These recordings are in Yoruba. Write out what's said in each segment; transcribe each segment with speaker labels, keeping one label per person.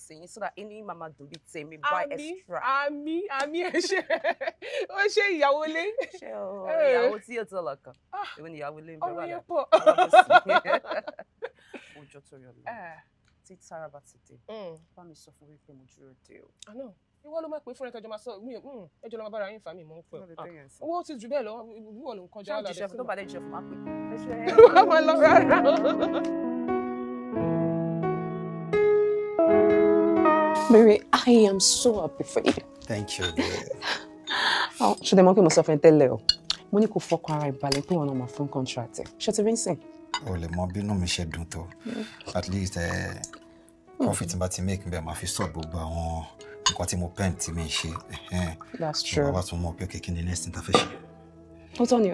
Speaker 1: sí so that any mama do be tell me buy extra.
Speaker 2: Àmì ẹ ṣé. Ó ṣe ìyàwó lé.
Speaker 1: Ṣé o ìyàwó tí ó tó lọ́kàn. Èwo ni ìyàwó lé ń bẹ wà lá. Ojo tó yọ lọ. Tí Tara bá ti dé. Bá mi sọ fún wípé mo dúró dé o.
Speaker 2: Àná. Ìwọ ló máa pè fún ẹ tọjọ máa sọ ẹjọ ló máa bára yín fà mí mọ́ ń pẹ́. Owó ti jù bẹ́ẹ̀ lọ ìwọ ló ń kọjá
Speaker 1: láti ṣe fún tó bá dé jíṣẹ́ fún máa pè.
Speaker 2: Máa lọ rárá.
Speaker 1: Mary, I am so happy for you.
Speaker 3: Thank you.
Speaker 1: Ṣé mo kí mo sọ fún tẹ́lẹ̀ o? Mo ní kó fọkàn ara ìbalẹ̀ pé wọn náà máa fún contract ẹ̀. Ṣé ti rí ń sìn?
Speaker 3: O lè mọ bínú mi ṣe dùn tó. At least profit bá ti make bẹ́ẹ̀ máa fi sọ gbogbo àwọn nǹkan tí mo pen tí mi ṣe.
Speaker 1: That's true.
Speaker 3: Bàbá tún mọ̀ pé kí ni next thing ta fẹ́ ṣe.
Speaker 1: Ó tọ́ ni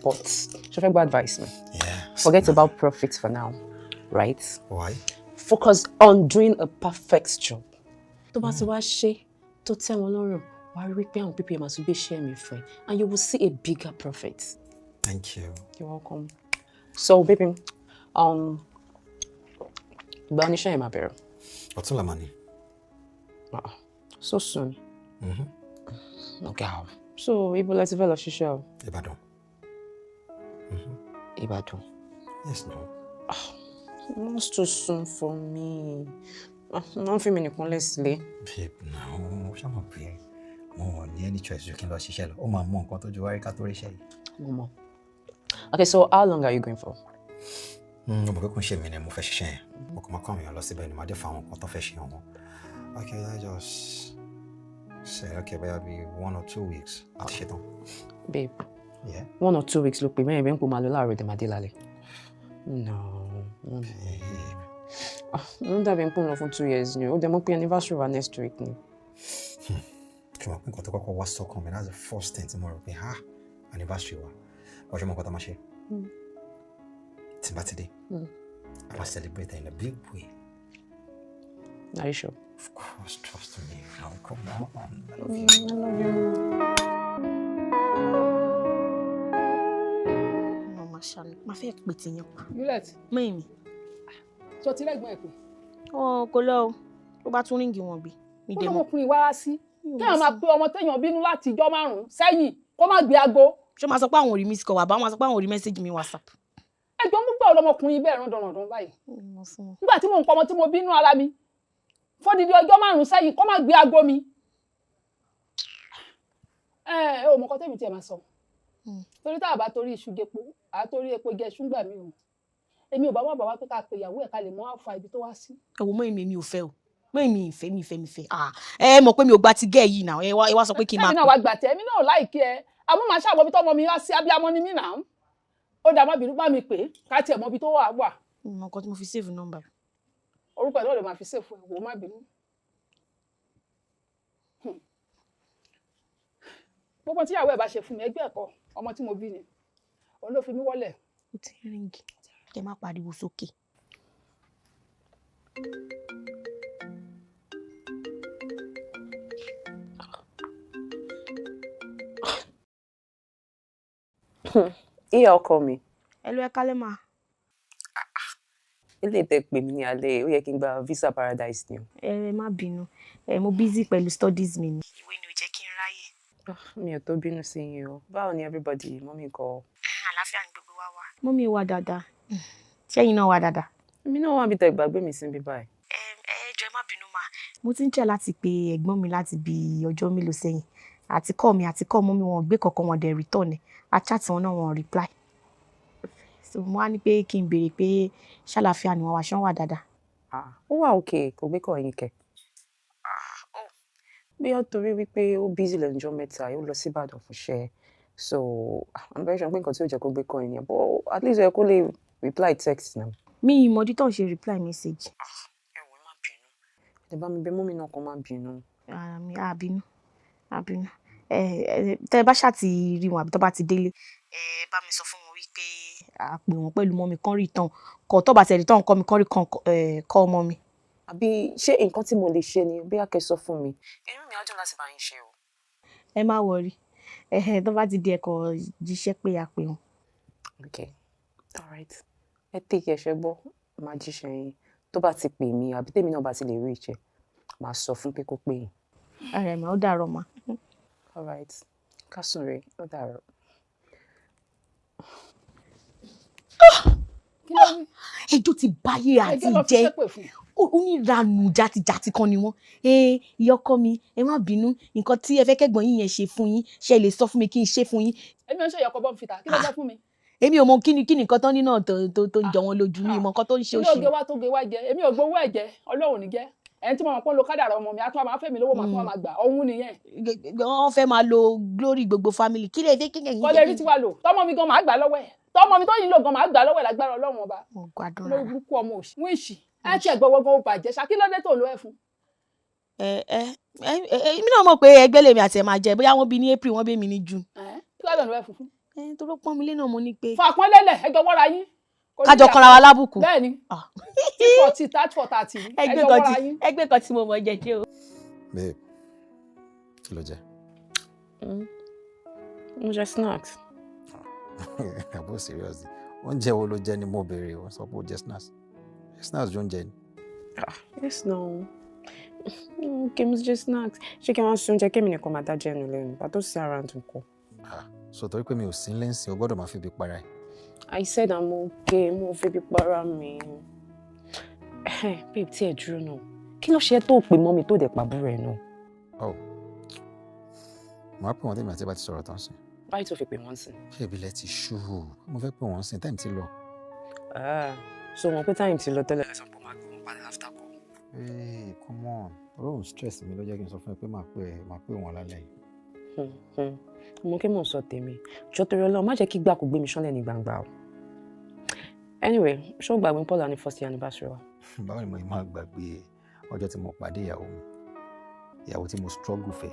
Speaker 1: but ṣe fẹ́ gba advice mi.
Speaker 3: Yeah.
Speaker 1: Forget about profit for now, right?
Speaker 3: Why?
Speaker 1: Focus on doing a perfect job. Tó bá ti wá ṣe tó tẹ́ wọn lọ́rùn, wàá rí pé àwọn people máa tún gbé share mi fún ẹ and you will see a bigger profit.
Speaker 3: Thank you.
Speaker 1: You're welcome. So, baby, ìgbà oníṣẹ́ yẹn máa bẹ̀rẹ̀.
Speaker 3: Ọ̀túnla máa ní.
Speaker 1: So soon. Okay. So, ibo la ti fẹ́ lọ ṣiṣẹ́ o?
Speaker 3: Ìbàdàn.
Speaker 1: Ìbàdàn.
Speaker 3: Yes, no.
Speaker 1: It's too soon for me. Wọ́n fi mi nìkan lẹ̀ sílé.
Speaker 3: Babe, no, ṣá mọ̀ pé mo ní any choice ju kí n lọ ṣiṣẹ́ lọ. Ó máa mọ nǹkan tó ju wárí ká tó ríṣẹ́ yìí.
Speaker 1: Mo. Okay, so how long are you going for?
Speaker 3: Mo mọ̀ pé kò ń ṣe mi ni mo fẹ́ ṣiṣẹ́ yẹn. Mo kàn máa kọ́ àwọn èèyàn lọ síbẹ̀ ni màá dé fún àwọn nǹkan tó fẹ́ ṣe wọn. Okay, I just say, okay, maybe 1 or 2 weeks. Àti ṣetán.
Speaker 1: Babe.
Speaker 3: Yeah.
Speaker 1: 1 or 2 weeks ló pè mẹ́rin bẹ́ẹ̀ ń pò máa lọ láàárọ̀ ìdèmàdé lálẹ́. No. Mo ń dàbí ń pò lọ fún 2 years ni. Ó dẹ̀ mọ̀ pé anniversary wa next week ni.
Speaker 3: Kí wọ́n pín nǹkan tó kọ́kọ́ wá sọ́kàn mi, that's the first thing tí mo rò pé anniversary wa. Ọjọ́ mọ̀ nǹkan tá máa ṣe. Tí bá ti dé. I will celebrate in a big way.
Speaker 1: Are you sure?
Speaker 3: Of course, trust me. Now, come on. I love you.
Speaker 1: I love you.
Speaker 4: Mama Shani, ma fẹ́ pè tí yẹn.
Speaker 2: Juliet.
Speaker 4: Mẹ́mi.
Speaker 2: Sọ ti rẹ́gbọ́n ẹ̀ pé.
Speaker 4: Kò lọ o. Ó bá tún ríǹgì wọn gbé. Mi dẹ̀ mọ̀.
Speaker 2: Ọmọkùnrin wá sí. Kéèyàn máa pe ọmọ téèyàn bínú láti ìjọ́ 5 sẹ́yìn kó má gbé aago.
Speaker 4: Ṣé máa sọ pé àwọn ò rí miss call wá bá máa sọ pé àwọn ò rí message mi WhatsApp.
Speaker 2: Ẹjọ́ mú gbà ọlọmọkùnrin bẹ́ẹ̀ rán dandan báyìí. Nígbà tí mo ń pọ ọmọ tí mo bínú ara mi. Fódìdí ọjọ́ 5 sẹ́yìn kó má gbé aago mi. Ó mọ̀ kọ́ tèmi tí ẹ máa sọ. Torí tá a bá torí iṣu gepo, a torí epo jẹ ṣúgbà mi o. Èmi ò bá wà bàbá pé ká pe ìyàwó ẹ̀ ká lè mọ́ àfa ibi tó wá sí.
Speaker 4: Ẹ wo mọ́ èmi ò fẹ́ o. Mọ́ èmi ìfẹ́ mi fẹ́. Ẹ mọ̀ pé mi ò gba ti gẹ́ yìí náà. Ẹ wá sọ pé kí n máa.
Speaker 2: Èmi náà wá gbà tẹ́, èmi náà ò láìkí ẹ. Àmọ́ màá ṣàbọ̀ bí tọ́mọ mi wá sí abiyamọ ni mí náà. Ó dá má bínú bá mi pè ká tiẹ̀ mọ̀ bí tó wà.
Speaker 4: Mo nǹkan tí mo fi save number.
Speaker 2: Orúkọ ẹ̀ náà lè máa fi save fún ẹ, wò má bínú. Gbogbo tí ìyàwó ẹ̀ bá ṣe fún mi ẹgbẹ́ ẹ̀kọ́ ọmọ tí mo bí ni. Òun ló fi mí wọ́lẹ̀.
Speaker 4: Ó ti ríǹgì. Ẹ má pariwo sókè.
Speaker 1: Ìyá ọkọ mi.
Speaker 4: Hello, ẹ kálẹ́ ma.
Speaker 1: Ilé ìtẹ́ pè mí ní alẹ́, ó yẹ kí n gba visa paradise ni o.
Speaker 4: Ẹ má bínú. Mo busy pẹ̀lú studies mi ni. Ìwé ni ò jẹ́ kí n ráyè.
Speaker 1: Mi ò tó bínú sí yín o. Báwo ni everybody? Mọ́mí ńkọ́?
Speaker 4: Àlàáfíà ni gbogbo wa wà. Mọ́mí wà dáadáa. Ṣẹ́yìn náà wà dáadáa.
Speaker 1: Èmi náà wà bí tẹ́ gbàgbé mi sí bí báyìí.
Speaker 4: Jọ̀ọ́ ẹ má bínú ma. Mo ti ń tẹ̀ láti pe ẹ̀gbọ́n mi láti bí ọjọ́ mélòó sẹ́yìn. Àti call mọ́mí wọn gbé kọ̀ọ̀kan wọn dẹ̀ return ẹ̀. A chat wọn náà wọn reply. So mo wá ní pé kí n béèrè pé ṣàlàáfíà ni wọ́n wá ṣán wà dáadáa.
Speaker 1: Ó wà okay, kò gbé kọ̀ yín kẹ̀. Bí ó torí wípé ó busy lẹ́nujọ́ mẹ́ta, ó lọ sí Ìbàdàn fún iṣẹ́. So I'm very sure pé nǹkan tí ó jẹ́ kó gbé kọ̀ yín yẹn, but at least ẹ kó lè reply text náà.
Speaker 4: Mi ìmọ̀dí tó ń ṣe reply message.
Speaker 1: Ẹ wò má bínú. Ẹ bá mi bẹ̀ mọ́mí náà kó má bínú.
Speaker 4: Àbínú. Tẹ́ bá ṣá ti rí wọn àbí tó bá ti délé. Bá mi sọ fún wọn wípé a pè wọ́n pẹ̀lú mọ́mí kan return. Kọ́ tó bá ti return kọ́ mi kan rí kọ́ ọmọ mi.
Speaker 1: Àbí ṣé nǹkan tí mo lè ṣe ni bí a kẹ́ sọ fún mi. Inú mi á dùn láti bá yín ṣe o.
Speaker 4: Ẹ má worry. Tó bá ti di ẹ̀kọ́ jíṣẹ́ pé a pè wọ́n.
Speaker 1: Okay. All right. Ẹ take ẹ̀ṣẹ̀ gbọ́, máa jíṣẹ́ yín. tó bá ti pè mí àbí tèmi náà bá ti lè rí ìṣe màá sọ fún pé kó pè yín.
Speaker 4: Ara ẹ̀ mà ó dàárọ̀ mà.
Speaker 1: All right, kásùn rẹ̀ ó dàárọ̀.
Speaker 4: Ẹjọ́ ti báyé àti jẹ́ oníranù játijàti kan ni wọ́n. Ìyá ọkọ mi ẹ má bínú nǹkan tí ẹ fẹ́ kẹ́gbọ́n yín yẹn ṣe fún yín ṣe lè sọ fún mi kí n ṣe fún yín.
Speaker 2: Èmi ò ń ṣe ìyọkọ bọ́ fìtà kí ló fẹ́ fún mi.
Speaker 4: Èmi ò mọ kí ni nǹkan tán nínú tó ń jọ wọn lójú mi mọ nǹkan tó ń ṣe òṣì.
Speaker 2: Ilé oge tó ge wá jẹ èmi ò gbowó ẹ̀jẹ̀ Ọlọ́run ní jẹ́ ẹni tí mo mọ̀ pé lo kádàrá ọmọ mi á tún máa fẹ́ mi lówó máa tún máa gbà òun nìyẹn.
Speaker 4: Wọ́n fẹ́ máa lo glory gbogbo family kí lè dé kí kẹ́yìn.
Speaker 2: Kọ́lé rí tiwa lò tọ́mọ mi gan máa gbà lọ́wọ́ ẹ̀ tọ́mọ mi tó yìí lò gan máa gbà lọ́wọ́ ẹ̀ lágbára Ọlọ́run ọba. lórí burúkú ọmọ òṣì wọ́n ìṣì ẹ ti ẹ̀gbọ́n gbogbo bàjẹ́ ṣá kí ló dé tó lo ẹ̀ fún.
Speaker 4: Èmi náà mọ̀ pé ẹgbẹ́ lèmi àti ẹ̀ máa jẹ bóyá wọ́n bí ní April wọ́n bí mi ní June.
Speaker 2: kí ló dé lo ẹ̀ fún.
Speaker 4: Tó ló pọ́n mi lé náà mo ní pé.
Speaker 2: fún àpọ́nlélẹ̀ ẹjọ́ wọ́ra yín.
Speaker 4: Kájọ kanra wa lábùkù.
Speaker 2: Bẹ́ẹ̀ni 40 ẹjọ́ wọ́ra yín.
Speaker 4: Ẹgbẹ́ kan tí mo mọ̀ jẹ ṣé o.
Speaker 3: Babe, kí ló jẹ?
Speaker 1: Mo jẹ snacks.
Speaker 3: Àbó serious ni. Oúnjẹ wo ló jẹ ni mo béèrè o sọ pé ó jẹ snacks. Snacks jọ ń jẹ ni.
Speaker 1: Yes no. Okay, mo jẹ snacks. Ṣé kí wọ́n sún oúnjẹ kémi nìkan máa dá jẹ́ ẹnu lẹ́nu bá tó sí around nǹkan.
Speaker 3: So torí pé mi ò sí lẹ́sìn o gbọ́dọ̀ máa fi bí para ẹ̀.
Speaker 1: I said I'm okay, mo fi bí para mi. Babe, tí ẹ dúró náà. Kí ló ṣe tó pè mọ́ mi tó dẹ̀ pàbúrò ẹ̀ náà?
Speaker 3: Mo á pè wọ́n tèmi àti bá ti sọ̀rọ̀ tán sí.
Speaker 1: Báyìí tó fi pè wọ́n sí.
Speaker 3: Ṣé ìbílẹ̀ ti ṣú? Mo fẹ́ pè wọ́n sí time ti lọ.
Speaker 1: So mo pé time ti lọ tẹ́lẹ̀ lẹ́sàn pọ̀ máa gbé wọn padà after call.
Speaker 3: Hey, come on. Ọlọ́run stress mi ló jẹ́ kí n sọ fún ẹ pé máa pè wọ́n lálẹ́ yìí.
Speaker 1: Mo kí mò ń sọ tèmi jọ torí Ọlọ́run má jẹ́ kí gbà kó gbé mi ṣánlẹ̀ ní gbangba o. Anyway ṣé o gbàgbé Paul ní first year anniversary wa.
Speaker 3: Báwo ni mo máa gbàgbé ọjọ́ tí mo pàdé ìyàwó mi ìyàwó tí mo struggle fẹ́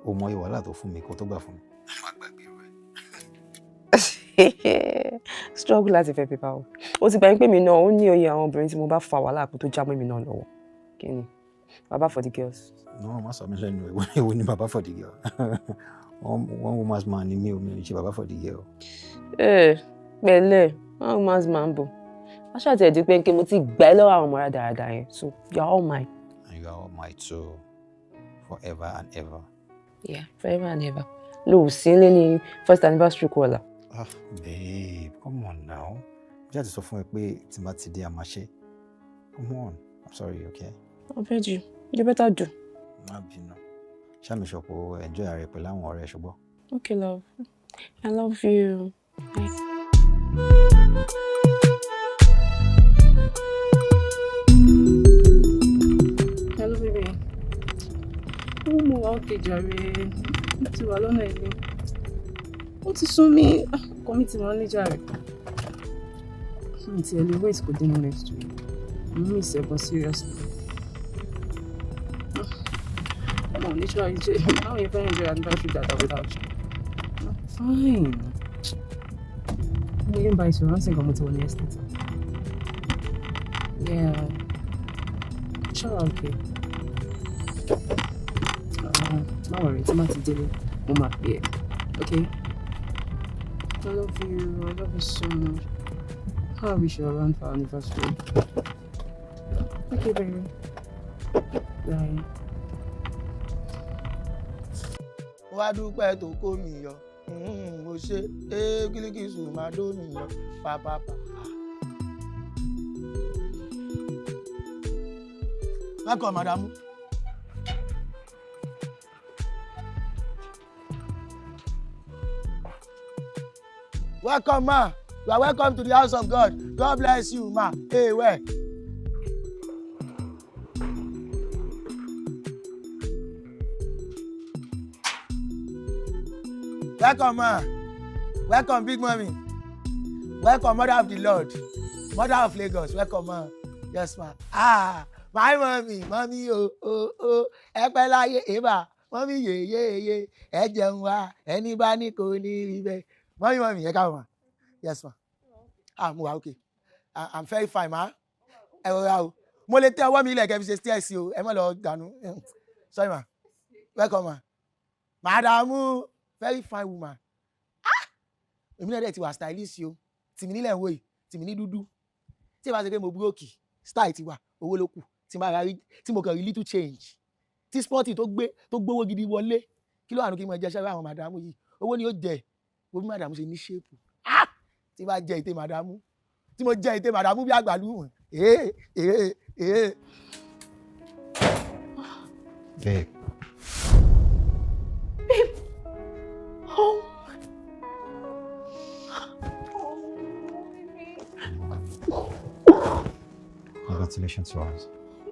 Speaker 3: o mọ ìwà wàhálà tó fún mi kó tó gbà fún mi. Má gbàgbé
Speaker 1: rẹ. Struggle láti fẹ́ pípa o. O ti gbà pé mi náà ó ní oyè àwọn obìnrin tí mo bá fa wàhálà kó tó já mọ́ mi náà lọ́wọ́. Kí ni baba for the girls.
Speaker 3: No má sọ mi lẹ́nu èwo ni baba for the girl. One woman's man ni mi ò mi ṣe baba for the girl.
Speaker 1: Pẹ̀lẹ́ one woman's man bò. Wọ́n ṣàtẹ̀ di pé mo ti gbà ẹ́ lọ́wọ́ àwọn ọmọ dáadáa yẹn so you are all mine.
Speaker 3: And you are all mine too forever and ever.
Speaker 1: Yeah, forever and ever. Lo sí nílé ní first anniversary kọ́ ọ̀la.
Speaker 3: Babe, come on now. Mo jáde sọ fún ẹ pé tí n bá ti dé a máa ṣe. Come on, I'm sorry, okay?
Speaker 1: I beg you, you better do.
Speaker 3: Má bínú. Ṣá mi ṣọ̀pọ̀ enjoy ara rẹ pẹ̀lú àwọn ọ̀rẹ́ ṣùgbọ́n.
Speaker 1: Okay, love. I love you. Bye. Hello, baby. Mo wà okay jàre. Mo ti wà lọ́nà ilé. Ó ti sún mi. Ọkọ mi ti wà ní jàre. Mi ti ẹ̀ lè wait kò dé next week. Mo miss ẹ but seriously. Come on, literally, how are you going to enjoy anniversary data without you? Fine. I'm going to buy you one thing on the estate. Yeah. Sure, okay. Don't worry, it's not today. I'm up here. Okay? I love you so much. How we should run for our anniversary. Okay, baby. Bye.
Speaker 5: Wá dúpẹ́ tó kó mi yọ mo ṣe kílíkìsù máa dó mi yọ pàápàá. Welcome, madam. Welcome, ma. You are welcome to the house of God. God bless you, ma. Hey, where? Welcome, ma. Welcome, big mommy. Welcome, mother of the Lord. Mother of Lagos. Welcome, ma. Yes, ma. My mommy. Mommy, oh. Ẹ pẹ́ láyé, eba. Mommy, ye. Ẹ jẹun wá. Ẹni bá ní kò ní rí bẹ́ẹ̀. Mommy, ẹ káàbọ̀, ma. Yes, ma. Mo wà okay. I'm very fine, ma. Ẹ rọra o. Mo lè tẹ ọwọ́ mi ilẹ̀ kẹ́ fi ṣe stairs o. Ẹ má lọ dànù. Sorry, ma. Welcome, ma. Madamu. Very fine woman. Èmi náà dẹ̀ ti wà stylish o. Tìmí nílẹ̀ ń wò yìí, tìmí ní dúdú. Tí ìbá ṣe pé mo búrókì, style ti wà. owó ló kù tí mo kàn rí little change tí spọ́ọ̀tì tó gbówó gidi wọlé kí ló wà ní kí n máa jẹ ṣẹ́fẹ́ àwọn màdàmú yìí owó ni ó jẹ wo bí màdàmú ṣe ní ṣéèpù tí bá jẹ ìtẹ́ màdàmú tí mo jẹ ìtẹ́ màdàmú bí àgbàlú
Speaker 3: Babe.
Speaker 1: Oh.
Speaker 3: Congratulations to us.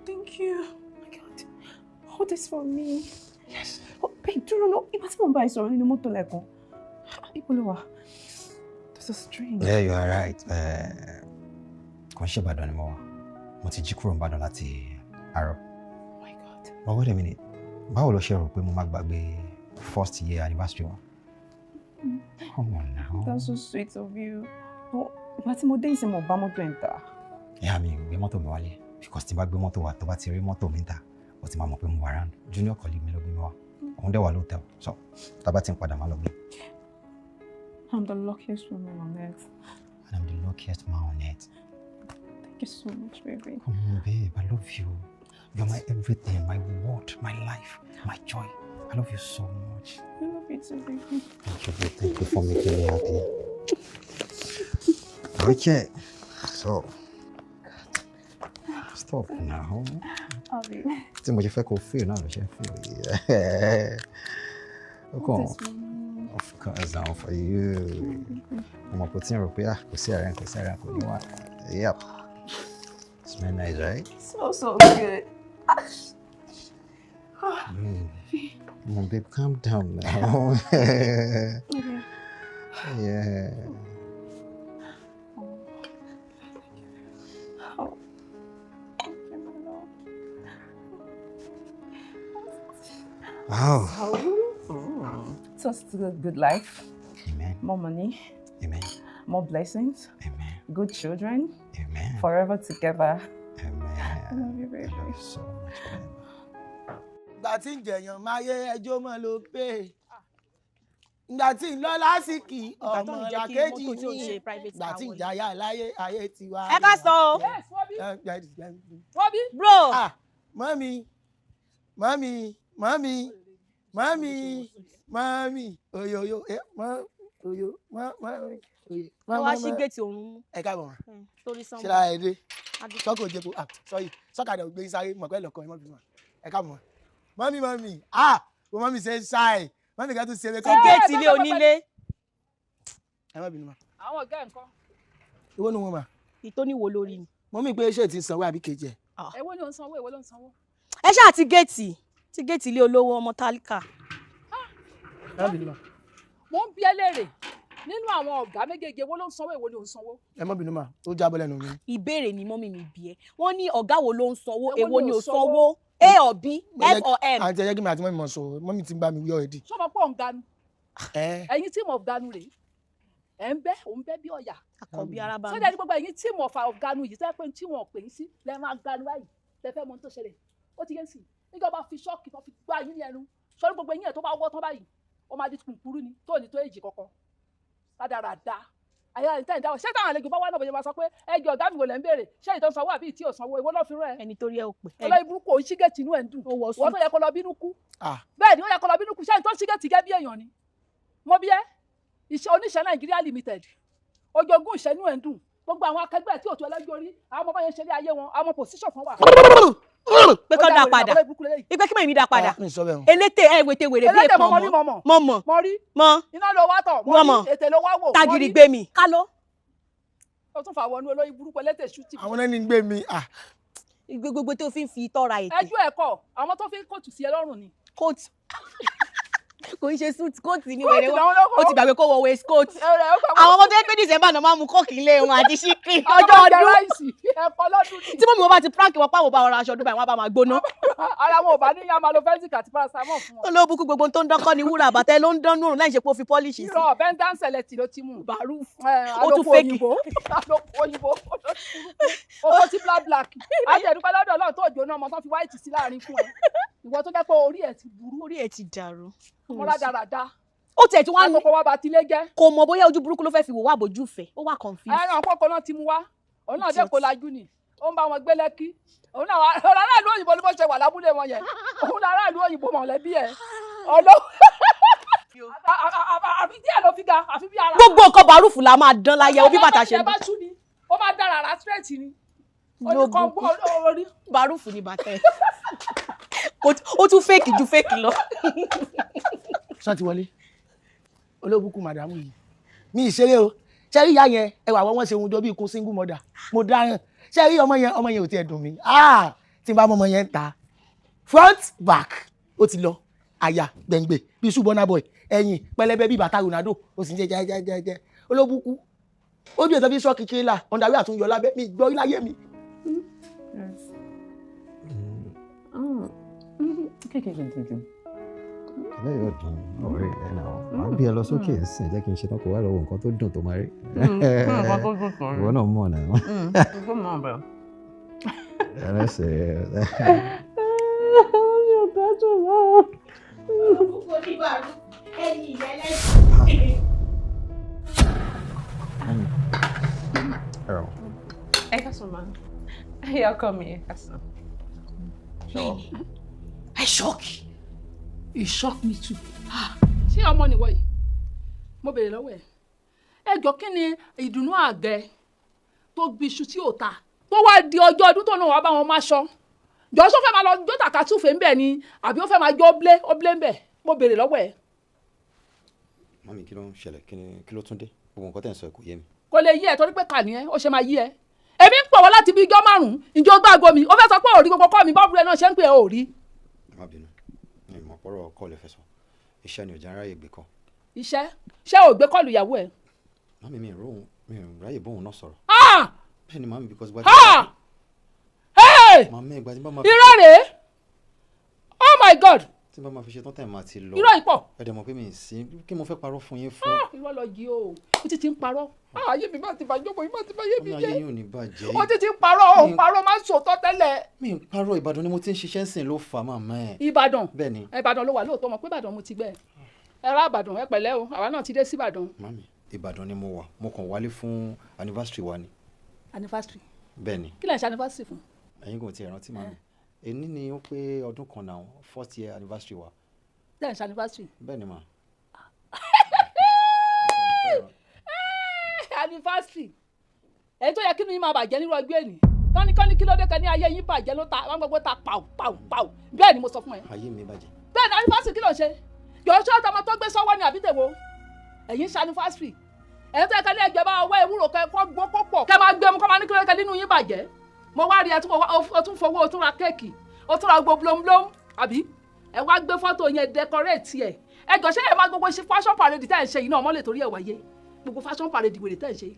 Speaker 1: Thank you. Oh my God. All this for me.
Speaker 3: Yes.
Speaker 1: Oh, babe, do you know? If I buy something in the motor, like, this is strange.
Speaker 3: Yeah, you are right. Kò ṣe Ìbàdàn ni mo wà. Mo ti jí kúrò Ìbàdàn láti àárọ̀.
Speaker 1: Oh my God.
Speaker 3: But wait a minute. Báwo lo ṣe rò pé mo máa gbàgbé first year anniversary wa? Come on now.
Speaker 1: That's so sweet of you. But if I day mo ba mọ́tò enter.
Speaker 3: Yeah, mi gbé mọ́tò mi wálé because tí bá gbé mọ́tò wá tó bá ti rí mọ́tò mi ta ó ti máa mọ̀ pé mo wà around. Junior colleague mi ló gbé mi wá. Òun dẹ̀ wà lóòótọ́. So, tá bá ti ń padà máa lọ gbé.
Speaker 1: I'm the luckiest woman on earth.
Speaker 3: And I'm the luckiest man on earth.
Speaker 1: Thank you so much, baby.
Speaker 3: Come on, babe. I love you. You're my everything, my world, my life, my joy. I love you so much.
Speaker 1: I love you too, baby.
Speaker 3: Thank you, babe. Thank you for making me happy. Okay. So, stop now.
Speaker 1: I'll be.
Speaker 3: Tí mo ṣe fẹ́ kó feel náà ló ṣe feel. Come on. Of course, now for you. I'm putting a rupee. Kò sí ara kò ní wá. Yep. Smell nice, right?
Speaker 1: So good.
Speaker 3: Come on, babe, calm down now. Yeah. Wow.
Speaker 1: So it's a good life.
Speaker 3: Amen.
Speaker 1: More money.
Speaker 3: Amen.
Speaker 1: More blessings.
Speaker 3: Amen.
Speaker 1: Good children.
Speaker 3: Amen.
Speaker 1: Forever together.
Speaker 3: Amen.
Speaker 1: I love you, baby.
Speaker 3: I love you so much, babe.
Speaker 5: Ìgbà tí ń jẹ̀yàn máyé ẹjọ́ mọ́ ló pé ìgbà tí ń lọ lásìkì ọmọ làkejì ní ìgbà tí ń jayá láyé ayé tiwa.
Speaker 4: Ẹ ká sọ o.
Speaker 2: Yes, Bobby.
Speaker 4: Bobby. Bro.
Speaker 5: Mọ́mí, oyoyo, oyo,
Speaker 4: Wọ́n wá sí géètì òun.
Speaker 5: Ẹ káàbọ̀ wọn.
Speaker 4: Torí sánmọ̀.
Speaker 5: Ṣé lára ẹ dé? Sọ́kò jẹ́po, sọ́kàdà ògbé sáré mọ̀ pé lọ́kọ̀ ẹ mọ́ bí wọn. Ẹ káàbọ̀ wọn. Mọ́mí, mọ́mí ṣe ń ṣáì. Mọ́mí kan tún ṣe é.
Speaker 4: Ṣé géètì ilé onílé?
Speaker 5: Ẹ má bínú ma.
Speaker 2: Àwọn ọ̀gá ẹ̀ ńkọ́?
Speaker 5: Ìwọ ni wọn ma.
Speaker 4: Ìtóníwò lórí ni.
Speaker 5: Mọ́mí pé ṣé ti sanwó àbí kejì ẹ̀?
Speaker 2: Èwo ni ò ń sanwó, èwo ló ń sanwó?
Speaker 4: Ẹ ṣáà ti géètì ilé olówó ọmọ tálíkà.
Speaker 5: Ẹ má bínú ma.
Speaker 2: Mo ń bi ẹ́ léèrè nínú àwọn ọ̀gá méjèèjì èwo ló ń sanwó, èwo ni ò ń sanwó?
Speaker 5: Ẹ má bínú ma, ó jábọ́ lẹ́nu mi.
Speaker 4: Ìbéèrè ni mọ́mí mi bi ẹ́. Wọ́n ní ọ̀gá wo ló ń sanwó, èwo ni ò sanwó? A or B, F or M?
Speaker 5: Àǹtí ẹ̀yẹ́ kí mi àti mọ́mí mọ̀ sọ, mọ́mí ti ń bá mi wí ọ̀rẹ́dì.
Speaker 2: Sọ́mọ pọ̀ ń ganu. Ẹ̀yin tíìmù of ganu rèé. Ẹ̀ ń bẹ́, òun bẹ́ bí ọ̀yà.
Speaker 4: Àkọ́bí arábá mi.
Speaker 2: Sọ́jà ní gbogbo ẹ̀yin tíìmù of ganu yìí tẹ́ pé tí wọ́n pè yín sí lẹ́ máa ganu báyìí tẹ́ fẹ́ mọ tó ṣẹlẹ̀. Ó ti yé sí. Níjọba fi ṣọ́ọ̀kì tó fi gbá yín ní ẹnu. Sọ́rí gbogbo ẹ̀yin ẹ̀ tó bá wọ́ tán báyìí. Ó máa di kùnkùrú ni tó ní tó èjì kankan. Rádaràda. Àyà ìtẹ́ ìdáwọ̀ ṣé táwọn àlejò bá wá náà bóyá máa sọ pé ẹgbẹ́ ọ̀gá mi wò lẹ́ ń béèrè ṣé ìtọ́ sanwó àbí ìtí ò sanwó ìwọ náà fi rán ẹ.
Speaker 4: Ẹni tó rí ẹ ò pè.
Speaker 2: Ọlọ́yin burúkú òun ṣígẹ̀tì inú ẹ̀ ń dùn.
Speaker 4: Wọ́n
Speaker 2: tó yẹ kó lọ bínú kú. Bẹ́ẹ̀ ni ó yẹ kó lọ bínú kú ṣé ìtọ́ ṣígẹ̀tì gẹ́ bí èèyàn ni. Mo bí ẹ́ oníṣẹ́ Nàìjíríà limited ojoogun ìṣẹ́nu ẹ̀ ń dùn gbogbo àwọn akẹgbẹ́ tí òtún ẹlẹ́jọ́ rí àwọn ọmọ bá yẹn ṣe ní ayé wọn àwọn position kan wà.
Speaker 4: Pé kọ́ dá padà ìpè kí mèmí dá padà elétè wètè wèrè bí èèpọ̀ mọ́ mọ́
Speaker 2: iná ló wá tọ̀ mọ́ ètè ló wá wò
Speaker 4: tagiri gbé mi kálọ́.
Speaker 2: ó tún fà wọnú olóyìn burúkú elétè ṣútì.
Speaker 5: àwọn náà ní gbé mi.
Speaker 4: gbogbo tó fi ń fi tọ́ra ètè.
Speaker 2: ẹjọ́ ẹ̀kọ́ àwọn tó fi ń kóòtù sí ẹ lọ́rùn ni.
Speaker 4: kóòtù kò ń ṣe suit kóòtù ní wẹ̀rẹ̀ wọn ó ti gbàgbé kó wọ waist coat. àwọn ọmọ tó yẹ pé December náà máa mú kóòkì ilé wọn àti ṣíkì ọjọ́ ọdún tí mọ̀mí wọn bá ti prank wọn pàwọ̀ bá ọ̀rọ̀ aṣọ ọdún báyìí wọn bá máa gbóná.
Speaker 2: ara wọn ò bá ní yàmà lo fẹ́ǹsìkì àti paracetamol fún wọn.
Speaker 4: olóòbùkún gbogbo tó ń dọ́kọ́ ni wúrà àbàtẹ́ ló ń dán nùrùn láì ṣe pé ó fi pọ́líṣì sí.
Speaker 2: irọ́ bẹ́ńdán sẹ̀lẹ̀tì ló ti mú.
Speaker 4: bàrú
Speaker 2: ó tún fẹ́ẹ̀kì òyìnbó owó tí black àti ẹ̀dúpẹ́ lọ́dọ̀ Ọlọ́run tó jóná ọmọ tó fi white sí láàrin fún ẹ ìwọ tó jẹ́ pé orí ẹ̀ ti burú
Speaker 4: orí ẹ̀ ti dàrú.
Speaker 2: mo rádaràda
Speaker 4: ó tiẹ̀ tí wọ́n á ní
Speaker 2: kókó wá bá tilé jẹ́.
Speaker 4: kò mọ̀ bóyá ojú burúkú ló fẹ́ fi wò wá bójú fẹ́ ó wà confused.
Speaker 2: ẹran àpòkò náà ti mú wá òun náà dé kó lajú ni ó ń bá wọn gbé Lẹ́kí òun náà aráàlú òyìnbó ni bó ṣe wà lábúlé wọn yẹn òun náà aráàlú òyìnbó mọ̀lẹ́bí ẹ̀ ọlọ́ àfi díẹ̀ ló fi ga àfi bí ara.
Speaker 4: gbogbo nǹkan bàrúfù la máa dán láyé o bí bàtà ṣe ń
Speaker 2: bá tú ni ó máa dára ara straight ni orí
Speaker 4: bàrúfù ni bàtà ẹ̀ ó tún fèkì ju fèkì lọ.
Speaker 5: sọ ti wọlé olóbùkù màdàmú yìí mi ìṣeré o ṣe rí ìyá yẹn ẹwà wọn ṣe ohun jọ bí ikú single mother mo dáràn ṣe rí ọmọ yẹn ò tiẹ̀ dùn mí tí n bá ọmọ yẹn ta front back ó ti lọ àyà gbẹ̀ngbẹ̀ bí ṣùgbọ́nà boy ẹ̀yìn pẹlẹbẹ bí bàtà Ronaldo ó sì ń jẹ olóbùkù ó dùn ètò bí sọ́ọ̀kì tírélà ọ̀ndàwé àtúnyọ lábẹ́ mi gbọ́ láyé mi.
Speaker 3: Ilé yóò dùn ọ̀rẹ́ ẹ̀ náà. Màá bí ẹ lọ sókè ẹ̀sìn jẹ́ kí n ṣe tán kó wá lọ́wọ́ nǹkan tó dùn tó máa rí. Ìwọ náà mọ̀ náà. Ẹlẹ́sẹ̀
Speaker 1: ẹ káàsán ma ẹ ọkọ mi ẹ káàsán.
Speaker 2: I shock. It shocked me too. Ṣé ọmọ nìwọ yìí? Mo béèrè lọ́wọ́ ẹ̀. Ẹ jọ kí ni ìdùnnú àgbẹ̀ tó gbiṣu tí ò ta? Tó wá di ọjọ́ ọdún tó náà wá bá wọn máa ṣọ́. Jọ sọ fẹ́ máa lọ jó tàkà túfèé ń bẹ̀ ni àbí ó fẹ́ máa jó óblé ń bẹ̀? Mo béèrè lọ́wọ́ ẹ̀.
Speaker 3: Mami kí ló ń ṣẹlẹ̀ kí ló tún dé? Gbogbo nǹkan tẹ̀ ń sọ kò yé mi.
Speaker 2: Kò lè yé ẹ torí pé kà ní ẹ, ó ṣe máa yé ẹ. Èmi ń pọ̀ wọ́n láti bí ijọ́ márùn-ún, ìjọ gbàgbọ́ mi, ó fẹ́ sọ pé òrí gbogbo kọ́ mi bọ́ọ̀bù rẹ náà ṣe ń pè é òrí.
Speaker 3: Má bínú. Ìmọ̀ pọ̀rọ̀ ọkọ lè fẹ́ sọ. Iṣẹ́ ni ò jẹ́ ráyè gbé kọ́.
Speaker 2: Iṣẹ́? Ṣé ò gbé kọ́ọ̀lù ìyàwó ẹ̀?
Speaker 3: Mami mi ò ráyè bóun náà sọ̀rọ̀. Bẹ́ẹ̀ ni mami because gbàdúrà. Mami ìgbà tí bá máa fi.
Speaker 2: Irọ́ rèé? Oh my God!
Speaker 3: Tí bá máa fi ṣe tán tẹ̀ máa ti lọ.
Speaker 2: Irọ́ ìpọ̀.
Speaker 3: Ẹ dẹ̀ mọ̀ pé mi ì sí kí mo fẹ́ parọ́ fún yín fún.
Speaker 2: Irọ́ lọ jí o, ó ti ń parọ́. Ayé mi máa ti bàjẹ́ bọ̀, ìmọ̀ ti bá yé mi
Speaker 3: Ọmọ
Speaker 2: jẹ́.
Speaker 3: ayé yóò ní bàjẹ́.
Speaker 2: Ó ti ń parọ́, ó ń parọ́ máa ń sòótọ́ tẹ́lẹ̀.
Speaker 3: Mi ń parọ́ Ìbàdàn ni mo ti ń ṣiṣẹ́ sìn ló fà màmá ẹ̀.
Speaker 2: Ìbàdàn?
Speaker 3: Bẹ́ẹ̀ ni.
Speaker 2: Ìbàdàn ló wà lóòótọ́ mọ̀ pé Ìbàdàn mo ti gbẹ́. Ẹ rá Ìbàdàn ẹ pẹ̀lẹ́ o, àwa náà ti dé sí Ìbàdàn.
Speaker 3: Mami Ìbàdàn ni mo wà mo kàn wálé fún anniversary wa ni.
Speaker 2: Anniversary?
Speaker 3: Bẹ́ẹ̀ ni.
Speaker 2: Kí lẹ̀ ń ṣe anniversary fún?
Speaker 3: Ẹ̀yin kò tiẹ̀ rántí mami. Èní ni ó pé ọdún kan náà 4th year anniversary wa.
Speaker 2: Lẹ̀ ń ṣe anniversary?
Speaker 3: Bẹ́ẹ̀ ni mà.
Speaker 2: Anniversary èyí tó yẹ kí ni yín máa bàjẹ́ nírú ọjọ́ èní kọ́ni kí ló dé kan ní ayé yín bàjẹ́ ló ta wọ́n gbogbo ta pàù bẹ́ẹ̀ ni mo sọ fún ẹ.
Speaker 3: Ayé mi bàjẹ́.
Speaker 2: Bẹ́ẹ̀ ni anniversary kí ló ń ṣe yọ̀ọ́ ṣọ́ ọmọ tó gbé sọ́wọ́ ni àbí tèwo ẹ̀yin ṣe anniversary èyí tó yẹ kan ní ẹgbẹ́ bá ọwọ́ ewúro kẹ́ kọ́ gbó kó pọ̀ kẹ́ máa gbé mu kọ́ máa ní kí ló dé kan nínú yín bàjẹ́ mo wá rí ẹ o tún fowó o tún ra kéèkì o tún ra gbogbo blomblom àbí ẹ wá gbé fọ́tò yẹn decorate ẹ ẹ jọ ṣe ẹ máa gbogbo fashion parade tẹ́ ẹ̀ ń ṣe yìí náà ọmọ lè torí ẹ̀ wáyé gbogbo fashion parade wèrè tẹ́ ẹ̀ ń ṣe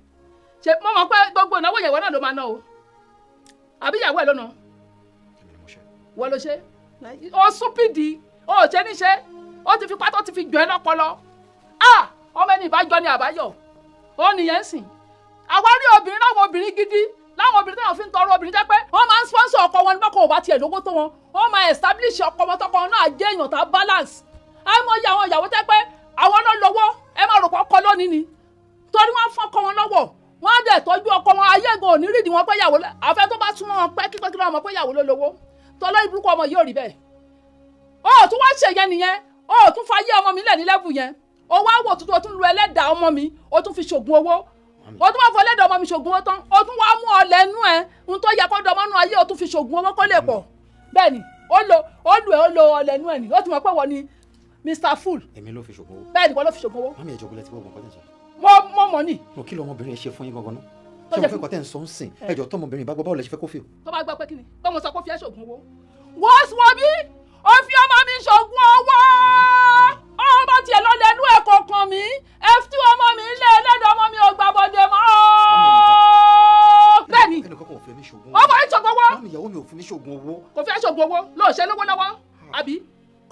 Speaker 2: ṣe mo mọ̀ pé gbogbo ìnáwó ìyàwó náà ló máa ná o àbí ìyàwó ẹ̀ ló ná wọ́n ló ṣe ó súpìdì ó ṣe níṣe ó ti fi pátó ti fi jọ ẹ lọ́pọlọ ọmọ ẹni ìbájọ ni àbáyọ ó nìyẹn sìn àwárí obìnrin láwọn obìnrin gidi láwọn obìnrin táwọn fi ń tọrọ obìnrin jẹ́ pé wọ́n máa ń sponsor ọkọ wọn nígbà kan ò bá tiẹ̀ lówó tó wọn wọ́n máa establish ọkọ wọn tọkọ wọn náà jẹ́ èèyàn tá balance àìmọye àwọn ìyàwó tẹ́ pé àwọn ló lówó ẹ má rò pé ọkọ lónìí ni torí wọ́n fọ́kọ wọn lọ́wọ́ wọ́n á dẹ̀ tọ́jú ọkọ wọn ayé gan ò ní rídìí wọn pé ìyàwó àfẹ́ tó bá súnmọ́ wọn pẹ́ kíkọ́ kí wọ́n mọ̀ pé ìyàwó ló lówó tọ́lọ́ ìbúrúkọ ọmọ yìí ò rí bẹ́ẹ̀ ó tún wá ṣèyẹn nìyẹn ó tún fa ayé ọmọ mi lẹ̀ ní lẹ́bù yẹn ó wá wò tuntun ó tún lu ẹlẹ́dàá ọmọ mi ó tún fi ṣògùn owó ó tún wá fọ ẹlẹ́dàá ọmọ mi ṣògùn owó tán ó tún wá mú ọlẹ̀ nú ẹ ń tó yẹ kó dọmọ́nú ayé ó tún fi ṣògùn owó kó lè pọ̀ bẹ́ẹ̀ ni ó lo ọlẹ̀ nú ẹ ni ó ti mọ̀ pé wọ́n ni Mr. Fool.
Speaker 3: Èmi ló fi ṣògùn owó.
Speaker 2: Bẹ́ẹ̀ ni wọ́n ló fi ṣògùn owó.
Speaker 3: Mami ẹ̀jọ̀ gúnlẹ̀ tí wọ́n gbọ́n kọ́tẹ́ sọ.
Speaker 2: Mo mọ̀ ni.
Speaker 3: Mo kí lọ́mọbìnrin ṣe fún yín gangan náà. Ṣé mo fẹ́ kọ́tẹ́ ń sọ ń sìn? Ẹ̀jọ̀ tọmọbìnrin bá gbọ́ báwo lẹ ṣe fẹ́ kó fi o.
Speaker 2: Tó bá gbọ́ pé kí ni? Tó mo sọ pé ó fi ẹ́ ṣògùn owó. Wọ́n bí ó fi ọmọ mi ṣògùn owó. Ọmọ tiẹ̀ lọ lẹ́nu ẹ̀ kọ̀ọ̀kan mi. Ẹ tí ọmọ mi lé ẹlẹ́dàá ọmọ mi ò gbà bọ́dé mọ́. Bẹ́ẹ̀ni.
Speaker 3: Ẹnì kankan ò fi ẹ̀mí ṣògùn
Speaker 2: owó. Ọmọ yìí ṣògùn owó.
Speaker 3: Mami ìyàwó mi ò fi mí ṣògùn owó.
Speaker 2: Kò fi ẹ́ ṣògùn owó lóòṣẹ́ lówó lọ́wọ́ àbí?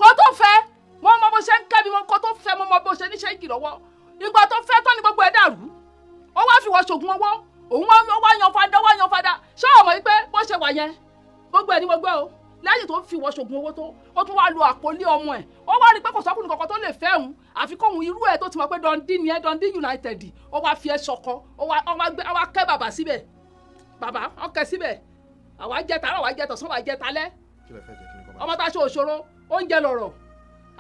Speaker 2: Kó tó fẹ́ mo mọ bó ṣe ń kẹ́bi wọn kó tó fẹ́ mo mọ bó ṣe níṣẹ́ ìgì lọ́wọ́ ìgbà tó fẹ́ tán ni gbogbo ẹ̀ dàrú ó wá fi wọ́n ṣògùn owó òun wá yan fada ṣé o mọ̀ wípé bó ṣe wà yẹn gbogbo ẹ̀ ni mo gbọ́ o lẹ́yìn tó fi wọ́n ṣògùn owó tó ó tún wá lo àpòlé ọmọ ẹ̀ ó wá rí i pé kò sọ́kùnrin kankan tó lè fẹ́ òun àfi kóhun irú ẹ̀ tó ti mọ̀ pé Dundee ni ẹ́ Dundee United ó wá fi ẹ́ ṣọkọ ó wá kẹ́ bàbá síbẹ̀ bàbá ó kẹ́ síbẹ̀ àwa jẹ tààrà àwa jẹ tọ̀sán àwa jẹ talẹ́.
Speaker 3: Kí lẹ fẹ́ jẹ kí ni kọ́ bá.
Speaker 2: Ọmọ tá a ṣe òṣòro oúnjẹ lọ̀rọ̀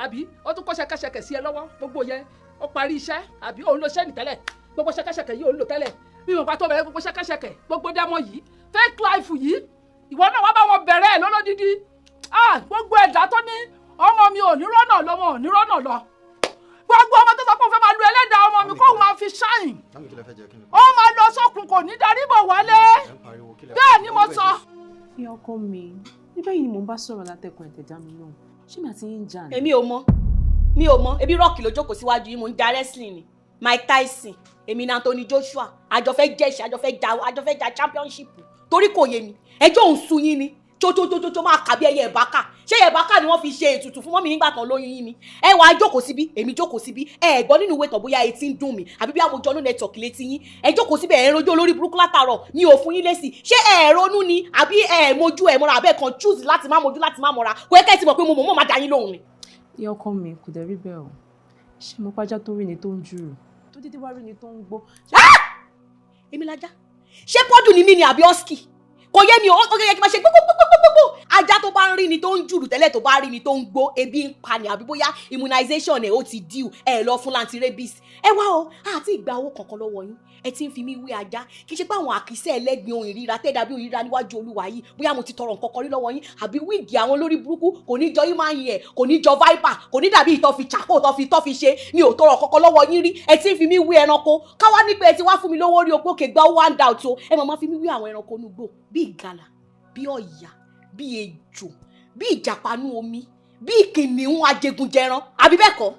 Speaker 2: àbí ó tún kọ́ ṣẹkẹṣẹkẹ sí ẹ lọ́wọ́ gbogbo yẹn ó parí iṣẹ́ àbí òun ló ṣẹ́ ní tẹ́lẹ̀ gbogbo ṣẹkẹṣẹkẹ yìí òun lò tẹ́lẹ̀ bí mo bá tó bẹ̀rẹ̀ gbogbo ṣẹkẹṣẹkẹ gbogbo dẹ́mọ̀ yìí fake life yìí ìwọ náà wá bá wọn bẹ̀rẹ̀ ẹ̀ lọ́lọ́dídí gbogbo ẹ̀dá tó ní ọmọ mi ò ní rọ́nà lọ wọn ò ní rọ́nà lọ gbogbo ọmọ tó sọ pé òun fẹ́ máa lu ẹlẹ́dàá ọmọ mi kóun máa fi ṣáìn ó máa lọ sókun kò ní darí bọ̀ wálé bẹ́ẹ̀ ni mo sọ.
Speaker 1: ìyá ọkọ mi níbẹ̀ yìí ni mò ń bá sọ̀rọ̀ látẹ̀kùn ẹ̀tẹ̀já mi náà ṣé mi àti yín jà ní.
Speaker 4: èmi ò mọ ebi rọ́ọ̀kì ló jókòó síwájú yìí mò ń ja wrestling ni Mike Tyson èmi náà Anthony Joshua àjọfẹ́ jẹ́ṣẹ́ àjọfẹ́ ja championship torí kò yé mi ẹjọ́ òun sun yín ni tó máa kà bí ẹyẹ ìbákà ṣé ẹyẹ ìbákà ni wọ́n fi ṣe ètùtù fún mọ́mí nígbà kan lóyún yín ni ẹ wàá jókòó síbí èmi jókòó síbí ẹ gbọ́ nínú ìwé tán bóyá etí ń dùn mí àbí bí àmójọ ló network létí yín ẹ jókòó síbí ẹ ń rojọ́ olórí burúkú látàárọ̀ mi ò fún yín lésì ṣé ẹ ronú ni àbí ẹ mojú ẹ mọ́ra àbẹ́ kan choose láti má mojú láti má mọ́ra kò ẹ kẹ́ ti mọ̀ pé mo mọ̀ má dá yín lóhùn ni.
Speaker 1: ìyá ọkọ mi kò dẹ̀ rí bẹ́ẹ̀ o ṣé mo pàjá tó rí ni tó ń jùrù tó dédé wá rí ni tó ń gbó.
Speaker 4: èmi lajá ṣé pọ́dù ni mí ni àbí ọ́skì kò yé mi ó yẹ kí n máa ṣe gbogbogbogbogbò ajá tó bá ń rí ni tó ń jùrù tẹ́lẹ̀ tó bá rí ni tó ń gbó ebi ń pa ni àbí bóyá immunization ẹ̀ ó ti díù ẹ̀ lọ fún lanti rabies ẹ wá o àti ìgbà owó kankan lọ́wọ́ yín ẹ ti ń fi mí wé ajá kì í ṣe pé àwọn àkísẹ́ ẹlẹ́gbin ohun ìríra tẹ́ẹ̀dá bí ohun ìríra níwájú olúwa yìí bóyá mo ti tọrọ nǹkan kan rí lọ́wọ́ yín àbí wíìgì àwọn olórí burúkú kò ní jọ human hair kò ní jọ viper kò ní dàbí ìtọ́ fi chako tọ́ fi ṣe mi ò tọrọ kankan lọ́wọ́ yín rí ẹ ti ń fi mí wé ẹranko káwá ní pé ẹ ti wá fún mi lówó rí opó kè gbá one out o ẹ máa fi mí wé àwọn ẹranko nugbó bí ìgalà bí ọ̀yà bí ejò bí ìjàpánú omi bí kìnìún ajégunjẹran àbí bẹ́ẹ̀ kọ́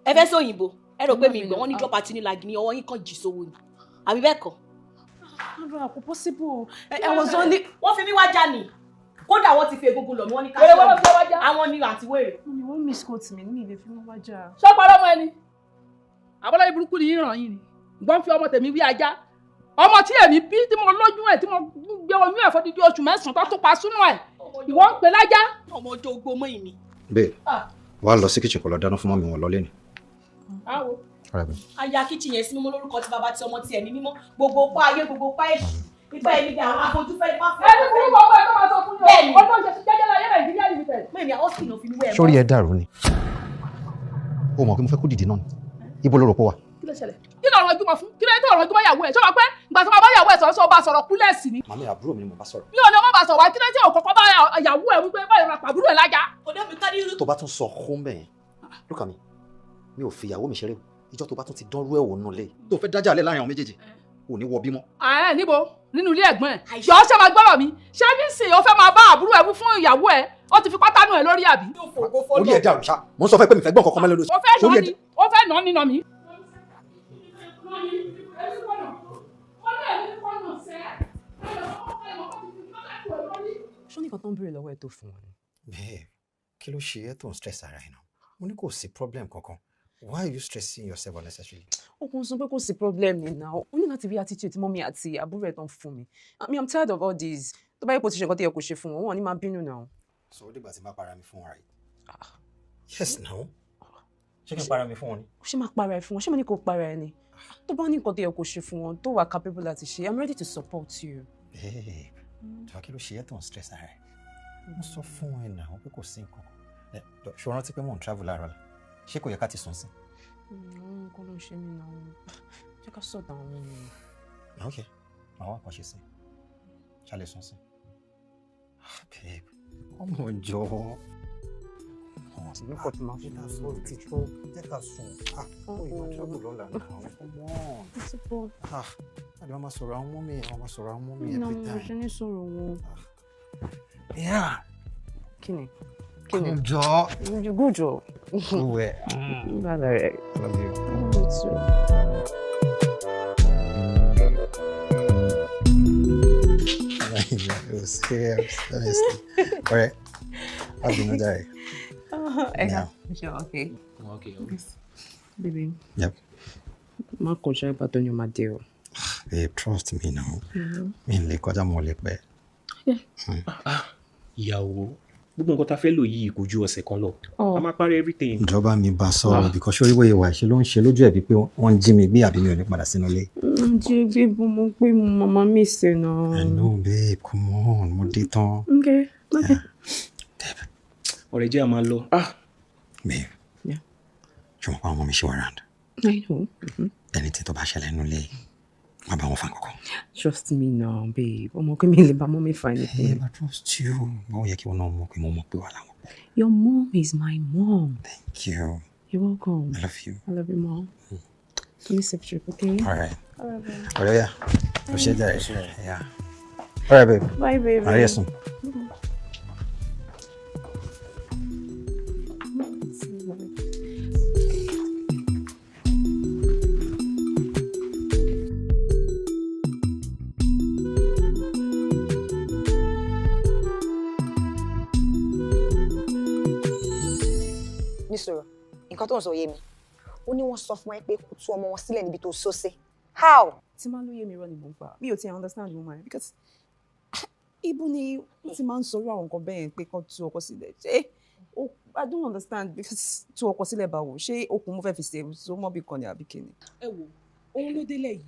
Speaker 4: ẹ fẹ́ sóyìnbó ẹ rò pé mi gbọ́ wọ́n ní drop àti nílagi ní ọwọ́ yín kan jì sówó ni àbí bẹ́ẹ̀ kọ́.
Speaker 1: àbúrò kò possible ẹ wọ́n sọ ní.
Speaker 4: wọ́n fi mí wá já ni kódà wọ́n ti fi egungun lọ mi wọ́n ní ká ṣe àwọn ní àti wèrè.
Speaker 1: mi wọ́n miss coat mi ní ilé fi wọ́n wá já.
Speaker 2: sọ́pọ̀ ọlọ́mọ ẹni àbọ̀lá burúkú ni yín ràn yín ni gbọ́n fi ọmọ tèmi wí ajá ọmọ tí èmi bí tí mo lójú ẹ̀ tí mo gbé oyún ẹ̀ fọ́dídí oṣù mẹ́sàn-án tó tún pa sínú ẹ̀ ìwọ ń pè lájá.
Speaker 4: ọmọ ọjọ́ ogbó mọ́ ìní.
Speaker 3: bẹ́ẹ̀ wàá lọ sí kitchen kó lọ dáná fún mọ́mí wọn lọ lẹ́nu.
Speaker 4: aya kitchen yẹn sí mímọ́ lórúkọ tí bàbá tí ọmọ tiẹ̀ ní mímọ́ gbogbo pa ayé gbogbo pa èṣù ipa ẹni bí àwọn afojúfẹ́ ipá fẹ́.
Speaker 2: ẹni fún bàbá ẹ̀ tó máa sọ fún yọ ọdún ṣe jẹ́jẹ́ láyé Nàìjíríà limited.
Speaker 4: mẹ́mi àwọn sì náà fi mí wẹ̀ ẹ́.
Speaker 3: sórí ẹ dàrú ni o mọ̀ pé mo fẹ́ kó dìde náà ni ibo ló rò pọ̀ wá.
Speaker 2: kí ló ṣẹlẹ̀ kí ló ọ̀rọ̀ ojúmọ̀ fún kí ló tó ọ̀rọ̀ ojúmọ̀ yàwó ẹ̀ ṣọ́ wa pé ìgbà tó máa bá yàwó ẹ̀ sọ̀rọ̀ sọ bá sọ̀rọ̀ kúlẹ̀sì ni.
Speaker 3: màmí àbúrò mi ni mo bá sọ̀rọ̀.
Speaker 2: mi ò ní ọmọ bá sọ̀rọ̀ wá kí ló tí ò kọ́kọ́ bá yàwó ẹ̀ wípé báyìí ra pàbúrò ẹ̀ lájà.
Speaker 3: tó bá tún sọ home bẹ́ẹ̀ look at me mi ò fi ìyàwó mi ṣeré o ìjọ tó bá tún ti dánrú ẹ̀ wò nù lé tó fẹ́ dájà lẹ̀ láàrin àwọn méjèèjì ò ní wọ bímọ.
Speaker 2: níbo nínú ilé ẹ̀gbọ́n ẹ̀ yọ ṣe máa gbọ́rọ̀ mi ṣé bí sìn ó fẹ́ máa bá àbúrò ẹ̀ wí fún ìyàwó ẹ̀ ó ti fi pátánù ẹ̀ lórí àbí.
Speaker 3: orí ẹ̀ dàrú ṣá mo ń sọ fẹ́ pé mi fẹ́ gbọ́n kankan mẹ́lẹ́ lóṣù.
Speaker 2: ó fẹ́ nà ní nà mí.
Speaker 1: ṣó ní kan tó ń béèrè lọ́wọ́ ẹ tó fún wọn.
Speaker 3: bẹ́ẹ̀ kí ló ṣe é tó ń stress ara ẹ̀ náà mo ní kò sí problem kankan why are you stressing yourself unnecessarily.
Speaker 1: ó kún sọ pé kò sí problem ni náà ó ní láti rí attitude tí mọ́mí àti àbúrò ẹ̀ tó ń fún mi I'm tired of all this tó bá yẹ kó ti ṣe nǹkan tó yẹ kó ṣe fún wọn wọn ní máa bínú náà.
Speaker 3: so ó dìgbà tí n bá para mi fún wọn right. yes now ṣé kí n para mi fún wọn ni.
Speaker 1: ó ṣe máa para ẹ fún wọn ṣé mo ní kó para ẹ ni tó bá ní nǹkan tó yẹ kó ṣe fún wọn tó wà capable láti ṣe I'm ready to support you.
Speaker 3: babe tó kí ló ṣe é tó ń stress ara ẹ̀ mo sọ fún ẹ náà pé kò sí nǹkan ṣé o rántí pé mò ń travel láàárọ̀ la ṣé kò yẹ ká ti sùn sí.
Speaker 1: àwọn nǹkan ló ń ṣe mí náà jẹ́ ká sọ̀tà àwọn ọmọ mi.
Speaker 3: ok àwọn àkànṣe sí ṣàlẹ̀ sùn sí. babe ọmọ ìjọ
Speaker 1: ní kò tí máa fi náà sọ ti tó.
Speaker 3: jẹ́ ká sùn ó yẹ máa travel lọ́la náà ọmọ
Speaker 1: ti bọ́.
Speaker 3: àdìmọ́ máa sọ̀rọ̀ àwọn mọ́mí àwọn máa sọ̀rọ̀ àwọn mọ́mí
Speaker 1: náà
Speaker 3: every
Speaker 1: mo
Speaker 3: time.
Speaker 1: ṣe ní sọ̀rọ̀ wọn.
Speaker 3: yeah.
Speaker 1: kí ni.
Speaker 3: Good job.
Speaker 1: Good job.
Speaker 3: Good.
Speaker 1: Love you.
Speaker 3: Love you.
Speaker 1: Me too.
Speaker 3: It was serious, honestly. All right. I'll be no die.
Speaker 1: Yeah. Sure, okay.
Speaker 6: Okay.
Speaker 1: Baby.
Speaker 3: Yep.
Speaker 1: Má kọjá ìbàdàn yóò máa dé o.
Speaker 3: Babe, trust me now. Mi lè kọjá mo lè pẹ́.
Speaker 6: Ìyàwó. gbogbo nǹkan tá fẹ́ lò yìí kò ju ọ̀sẹ̀ kan lọ. A máa parí everything.
Speaker 3: Ìjọba mi bá sọ̀rọ̀ because ṣé oríwó ìwà ìṣe ló ń ṣe lójú ẹ̀ bí pé wọ́n ń jí mi gbé àbí mi ò ní padà sínú ilé.
Speaker 1: Jí bí mo pé mama mi ṣe náà.
Speaker 3: I know babe, come on, mo dé tán.
Speaker 1: Okay.
Speaker 6: Ọ̀rẹ́ jẹ́ a máa lọ.
Speaker 3: Babe.
Speaker 1: Yeah.
Speaker 3: Ṣé mo pa ọmọ mi ṣe wà round?
Speaker 1: I know.
Speaker 3: Anything tó bá ṣẹlẹ̀ nínú ilé, má bá wọn fa nǹkan.
Speaker 1: Trust me now, babe. Ọmọ kí mi lè bá mọ́mí fa anything.
Speaker 3: Hey, I trust you. Ó yẹ kí wọn náà mọ̀ pé mo mọ̀ pé wà láwọn.
Speaker 1: Your mom is my mom.
Speaker 3: Thank you.
Speaker 1: You're welcome.
Speaker 3: I love you.
Speaker 1: I love you, Mom. Give me a safe trip, okay?
Speaker 3: All right.
Speaker 1: All right, babe.
Speaker 3: Oh, yeah. We'll share that. Yeah. All right, babe.
Speaker 1: Bye, baby.
Speaker 3: I'll see you soon.
Speaker 4: Nísòro, nǹkan tó ń sọ yé mi. Ó ní wọ́n sọ fún ẹ pé kó tú ọmọ wọn sílẹ̀ níbi tó so sí. How?
Speaker 1: Tí máa lóye mi rọ ni mò ń pa. Mi ò tiẹ̀ understand woman because ibo ni wọ́n ti máa ń sọ̀rọ̀ àwọn nǹkan bẹ́ẹ̀ pé kán tú ọkọ sílẹ̀. Ṣé I don't understand because tú ọkọ sílẹ̀ báwo? Ṣé okùn mo fẹ́ fi ṣe so mọ́ bí kan ní àbí kíni?
Speaker 2: Ẹ wo, òun ló délẹ̀ yìí.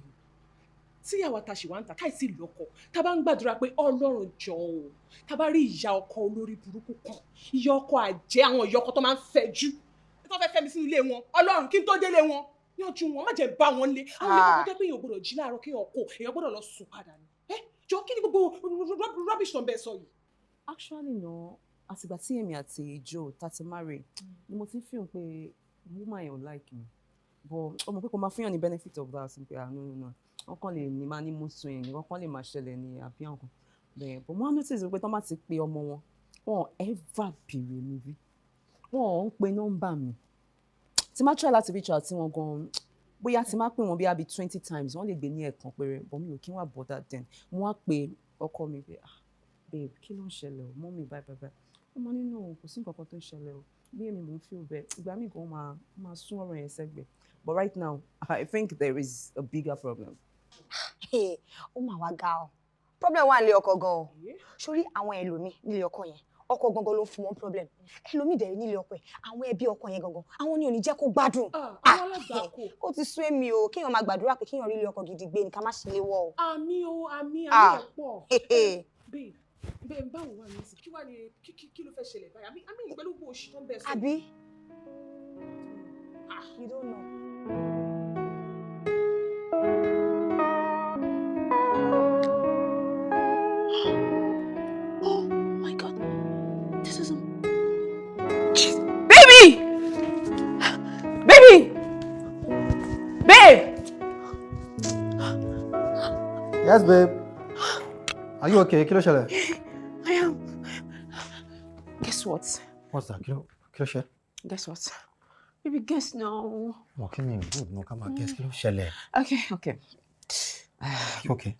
Speaker 2: Tíyàwó àtàṣì wa ń ta káìsí lọ́kọ, tá bá ń gbàdúrà pé Ọlọ́run jọ̀ọ́ o, tá bá rí ìyá ọkọ olórí burúkú kan, ìyá ọkọ àjẹ́ àwọn ìyá ọkọ tó máa ń fẹ́ jù. Tó fẹ́ fẹ́ mi sínú ilé wọn, Ọlọ́run kí n tó délé wọn, yanjú wọn, má jẹ́ bá wọn lé. Àwọn ilé kọ̀ọ̀kan jẹ́ pé èèyàn gbọ́dọ̀ jí láàárọ̀ kí èèyàn kó, èèyàn gbọ́dọ̀ lọ sùn padà ni. Jọ kí ni gbogbo rubbish tó ń bẹ sọ yìí?
Speaker 1: Actually no, àtìgbà tí èmi àti Joe tá ti marry ni mo ti feel pé woman yẹn ò like me. But ọmọ pé kò máa fún yàn ní benefit of that pé no. Wọ́n kàn lè ní máa ní mood swing, wọ́n kàn lè máa ṣẹlẹ̀ ní àbí àwọn kan. Bẹ́ẹ̀ but wọ́n á notice pé tọ́ bá ti pe ọmọ wọn, wọ́n ever bèrè mi rí. Wọ́n ń pe nọ́mbà mi. Tí máa try láti reach out tí wọ́n gan bóyá tí máa pè wọ́n bí i 20 times wọ́n lè gbé ní ẹ̀ẹ̀kan péré but mi ò kí n wà bother then mo wá pe ọkọ mi pé babe kí ló ń ṣẹlẹ̀ o mọ́ mi báyìí ọmọ nínú kò sí nǹkan kan tó ń ṣẹlẹ̀ o bí èmi mò ń feel bẹ́ẹ̀ ìgbà míì gan máa sún ọ̀rọ̀ yẹn sẹ́gbẹ̀ẹ́ but right now I think there is a bigger problem.
Speaker 4: Ó mà wá ga ọ problem wà nílé ọkọ gan o sórí àwọn ẹlòmíì nílé ọkọ yẹn ọkọ gangan ló ń fún wọn problem ẹlòmíì dẹ̀rẹ̀ nílé ọkọ ẹ̀ àwọn ẹbí ọkọ yẹn gangan àwọn ni ò ní jẹ́ kó gbádùn. Ó ti sú èmi o kéèyàn máa gbàdúrà pé kéèyàn rí ilé ọkọ gidi gbé ni ká má ṣe lé wọ o.
Speaker 2: àmì ẹ̀ pọ̀. Babe báwo wà ní ìsìn kí wà ní kí ló fẹ́ ṣẹlẹ̀ báyìí àmì pẹ̀lú gbogbo òṣì tó ń bẹ̀ sọ.
Speaker 4: Àbí you don't know.
Speaker 3: Yes, babe. Are you okay? Kí ló ṣẹlẹ̀?
Speaker 1: I am. Guess what?
Speaker 3: What's that? Kí ló ṣe?
Speaker 1: Guess what? Baby, guess now.
Speaker 3: Mo kí ni good no ká máa guess kí ló ṣẹlẹ̀.
Speaker 1: Okay.
Speaker 3: You okay?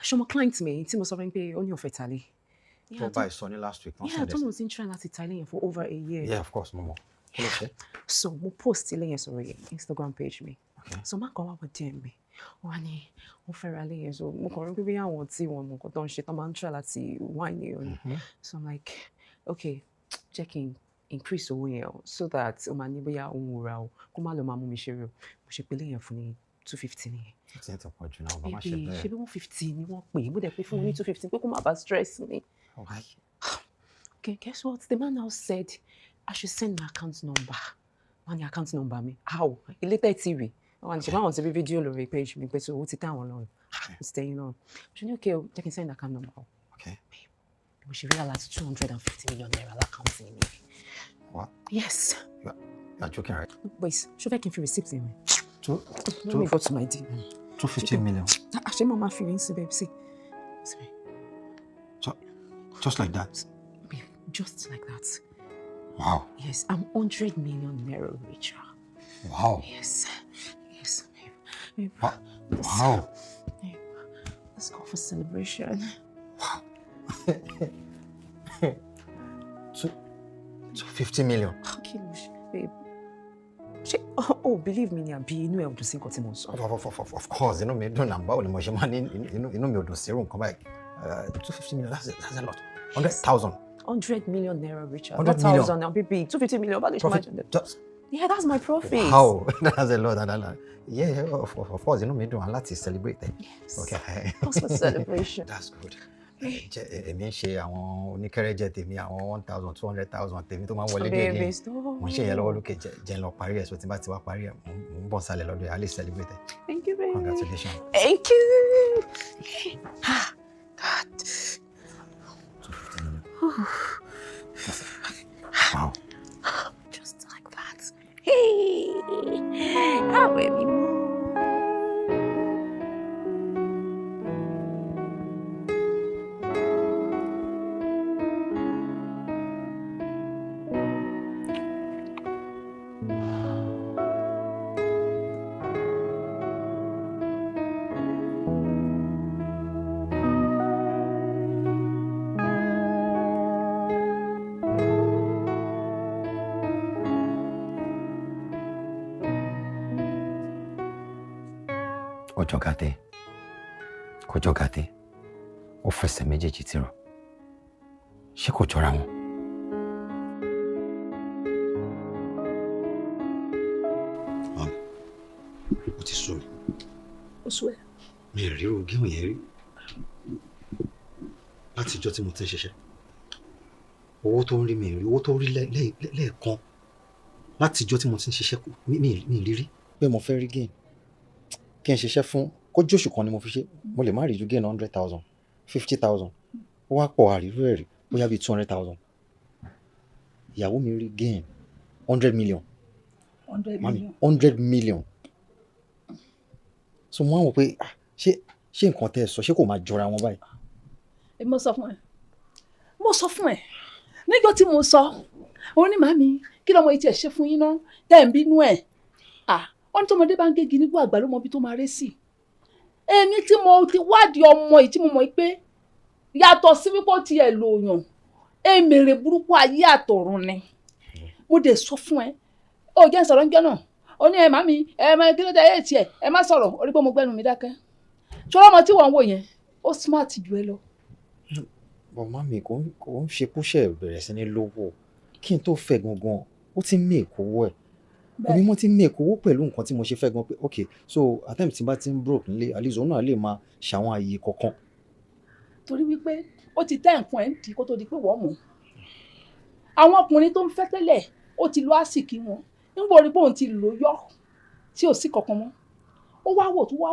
Speaker 1: Ṣé mo client mi tí mo sọ fún pé ó ní ọ̀fẹ́ tálé?
Speaker 3: Tó bá ìsọ ní last week.
Speaker 1: Yeah, tó mo ti ń try láti tálé yẹn for over a year.
Speaker 3: Yeah, of course, mo mọ̀. Kí ló ṣe?
Speaker 1: So mo post ilé yẹn sórí Instagram page mi.
Speaker 3: Okay.
Speaker 1: So má kàn wá wọ DM mi. Wọ́n ní wọ́n fẹ́ ra ilé yẹn so mo kàn rí pé bí àwọn tí wọ́n mọ̀ nǹkan tó ń ṣe tó máa ń try láti wine yẹn ni. So I'm like, okay, jẹ́ kí n increase owó yẹn o so that o máa ní bóyá òun ò ra o kó má lọ máa mú mi ṣeré o. Mo ṣe pé ilé yẹn fún ní 250 nìyẹn.
Speaker 3: Ó ti ń tọpọ̀ jù náà, bàbá ṣe bẹ́ẹ̀.
Speaker 1: Ṣé bí 150 ni wọ́n pè é, mo dẹ̀ pé fún wọn ní 250 pé kó má bàa stress mi.
Speaker 3: Why?
Speaker 1: Okay, guess what? The man now said I should send my account number. Wọ́n ní account number mi. How? Ilé tẹ̀ tí rí. Wọ́n ní ṣe máa wọ́n ti rí fídíò lórí page mi pé so owó ti tẹ́ àwọn lọ́rùn. It's staying on. Ṣé ní okay, jẹ́ kí n send account number.
Speaker 3: Okay.
Speaker 1: Mo ṣe realize 250 million naira l'account mi.
Speaker 3: What?
Speaker 1: Yes.
Speaker 3: You're joking, right?
Speaker 1: Wait, ṣó fẹ́ kí n fi receipt mi? Let me
Speaker 3: Two
Speaker 1: go to my deal.
Speaker 3: 250 million.
Speaker 1: Ṣé mo máa fi rí sí babe? See.
Speaker 3: So, just like that?
Speaker 1: Babe, just like that.
Speaker 3: Wow.
Speaker 1: Yes, I'm 100 million naira richer.
Speaker 3: Wow.
Speaker 1: Yes, babe.
Speaker 3: Wow.
Speaker 1: Babe, let's go for celebration.
Speaker 3: Wow. 250 million.
Speaker 1: Okay, babe. Oh, believe me, àbí inú ẹ ò dùn sí nǹkan tí mo sọ.
Speaker 3: Of course, inú mi dùn náà báwo ni mo ṣe máa ní inú mi ò dùn sí irú nǹkan báyìí. 250 million, that's a lot. 100,000.
Speaker 7: 100 million naira, Richard.
Speaker 3: 100
Speaker 7: not
Speaker 3: million.
Speaker 7: 1,000 now, baby. 250 million. About this
Speaker 3: Profit.
Speaker 7: much. Yeah, that's my profit.
Speaker 3: Wow, that's a lot. Yeah, of course, you know me doing a lot to celebrate.
Speaker 7: Yes.
Speaker 3: Okay.
Speaker 7: That's for celebration.
Speaker 3: That's good. Èmi ń ṣe àwọn oníkẹ́rẹ́jẹ tèmi àwọn 1,000 200,000 tèmi tó máa ń wọlé díẹ̀ díẹ̀ mo ń ṣe yẹn lọ́wọ́ lókè jẹ́ ń lọ parí ẹ̀ so tí n bá ti wá parí ẹ̀ mo ń bọ̀ sálẹ̀ lọ́dọ̀ ẹ̀ á lè celebrate.
Speaker 7: Thank you, baby.
Speaker 3: Congratulations.
Speaker 7: Thank you. God.
Speaker 3: 250 million. Wow.
Speaker 7: Just like that. Hey, how baby.
Speaker 3: Kọjọ́ gàdé ó fẹsẹ̀ méjèèjì tìrọ̀ ṣé kò jọra wọn. Ó ti sùn.
Speaker 2: Ó sùn ẹ̀.
Speaker 3: Mi ò rí irú gíhùn yẹn rí láti ìjọ́ tí mo ti ń ṣiṣẹ́ owó tó ń rí mi rí owó tó rí lẹ́ẹ̀kan láti ìjọ́ tí mo ti ń ṣiṣẹ́ mi rí rí pé mo fẹ́ rí gain kí n ṣiṣẹ́ fún kójú oṣù kan ni mo fi ṣe mo lè má rí ju gain 100,000 50,000 ó wá pọ̀ àrírú ẹ̀rí bóyá bíi 200,000 ìyàwó mi rí gain 100 million 100 million so mo wá wò pé ṣé nǹkan tẹ́ ẹ sọ ṣé kò máa jọra wọn báyìí.
Speaker 2: Mo sọ fún ẹ níjọ́ tí mo sọ òun ní màmí kí lọmọ yìí tiẹ̀ ṣe fún yín náà tẹ́ ń bínú ẹ̀ wọ́n ní tọmọdé bá ń gégi nígbó àgbà ló mọ ibi tó máa ré sí èmi tí mo ti wádìí ọmọ yìí tí mo mọ̀ pé yàtọ̀ sí wípé ó tiẹ̀ lòyàn èmèrè burúkú ayé àtọ̀run ni mo dẹ̀ sọ fún ẹ ó jẹ́ sọ̀rọ̀ ńjọ́ náà ó ní ẹ màmí ẹ máa kí ló dé ayé tiẹ̀ ẹ má sọ̀rọ̀ orí pé mo gbẹ́nu mi dákẹ́ ṣọlá ọmọ tí wọ́n ń wò yẹn ó smart jù ẹ lọ.
Speaker 3: bọ̀ mami kò ń ṣe kúṣẹ̀ bẹ̀rẹ̀ sí ní lówó kí n tó fẹ́ gangan ó ti ń mí èkó wọ̀ ẹ̀ èmi mo ti ń mí èkó wọ̀ pẹ̀lú nǹkan tí mo ṣe fẹ́ gan pé ok so attempt tí bá ti ń broke nílé alizo náà lè máa ṣàwọn àyè kọ̀ọ̀kan.
Speaker 2: torí wípé ó ti tẹ́ nǹkan ẹ̀ ń dì kó tó di pé wọ́n mọ̀ àwọn ọkùnrin tó ń fẹ́ tẹ́lẹ̀ ó ti lo àsìkí wọn nígbà orí bóun ti lò yọ tí ò sí kankan mọ́ ó wá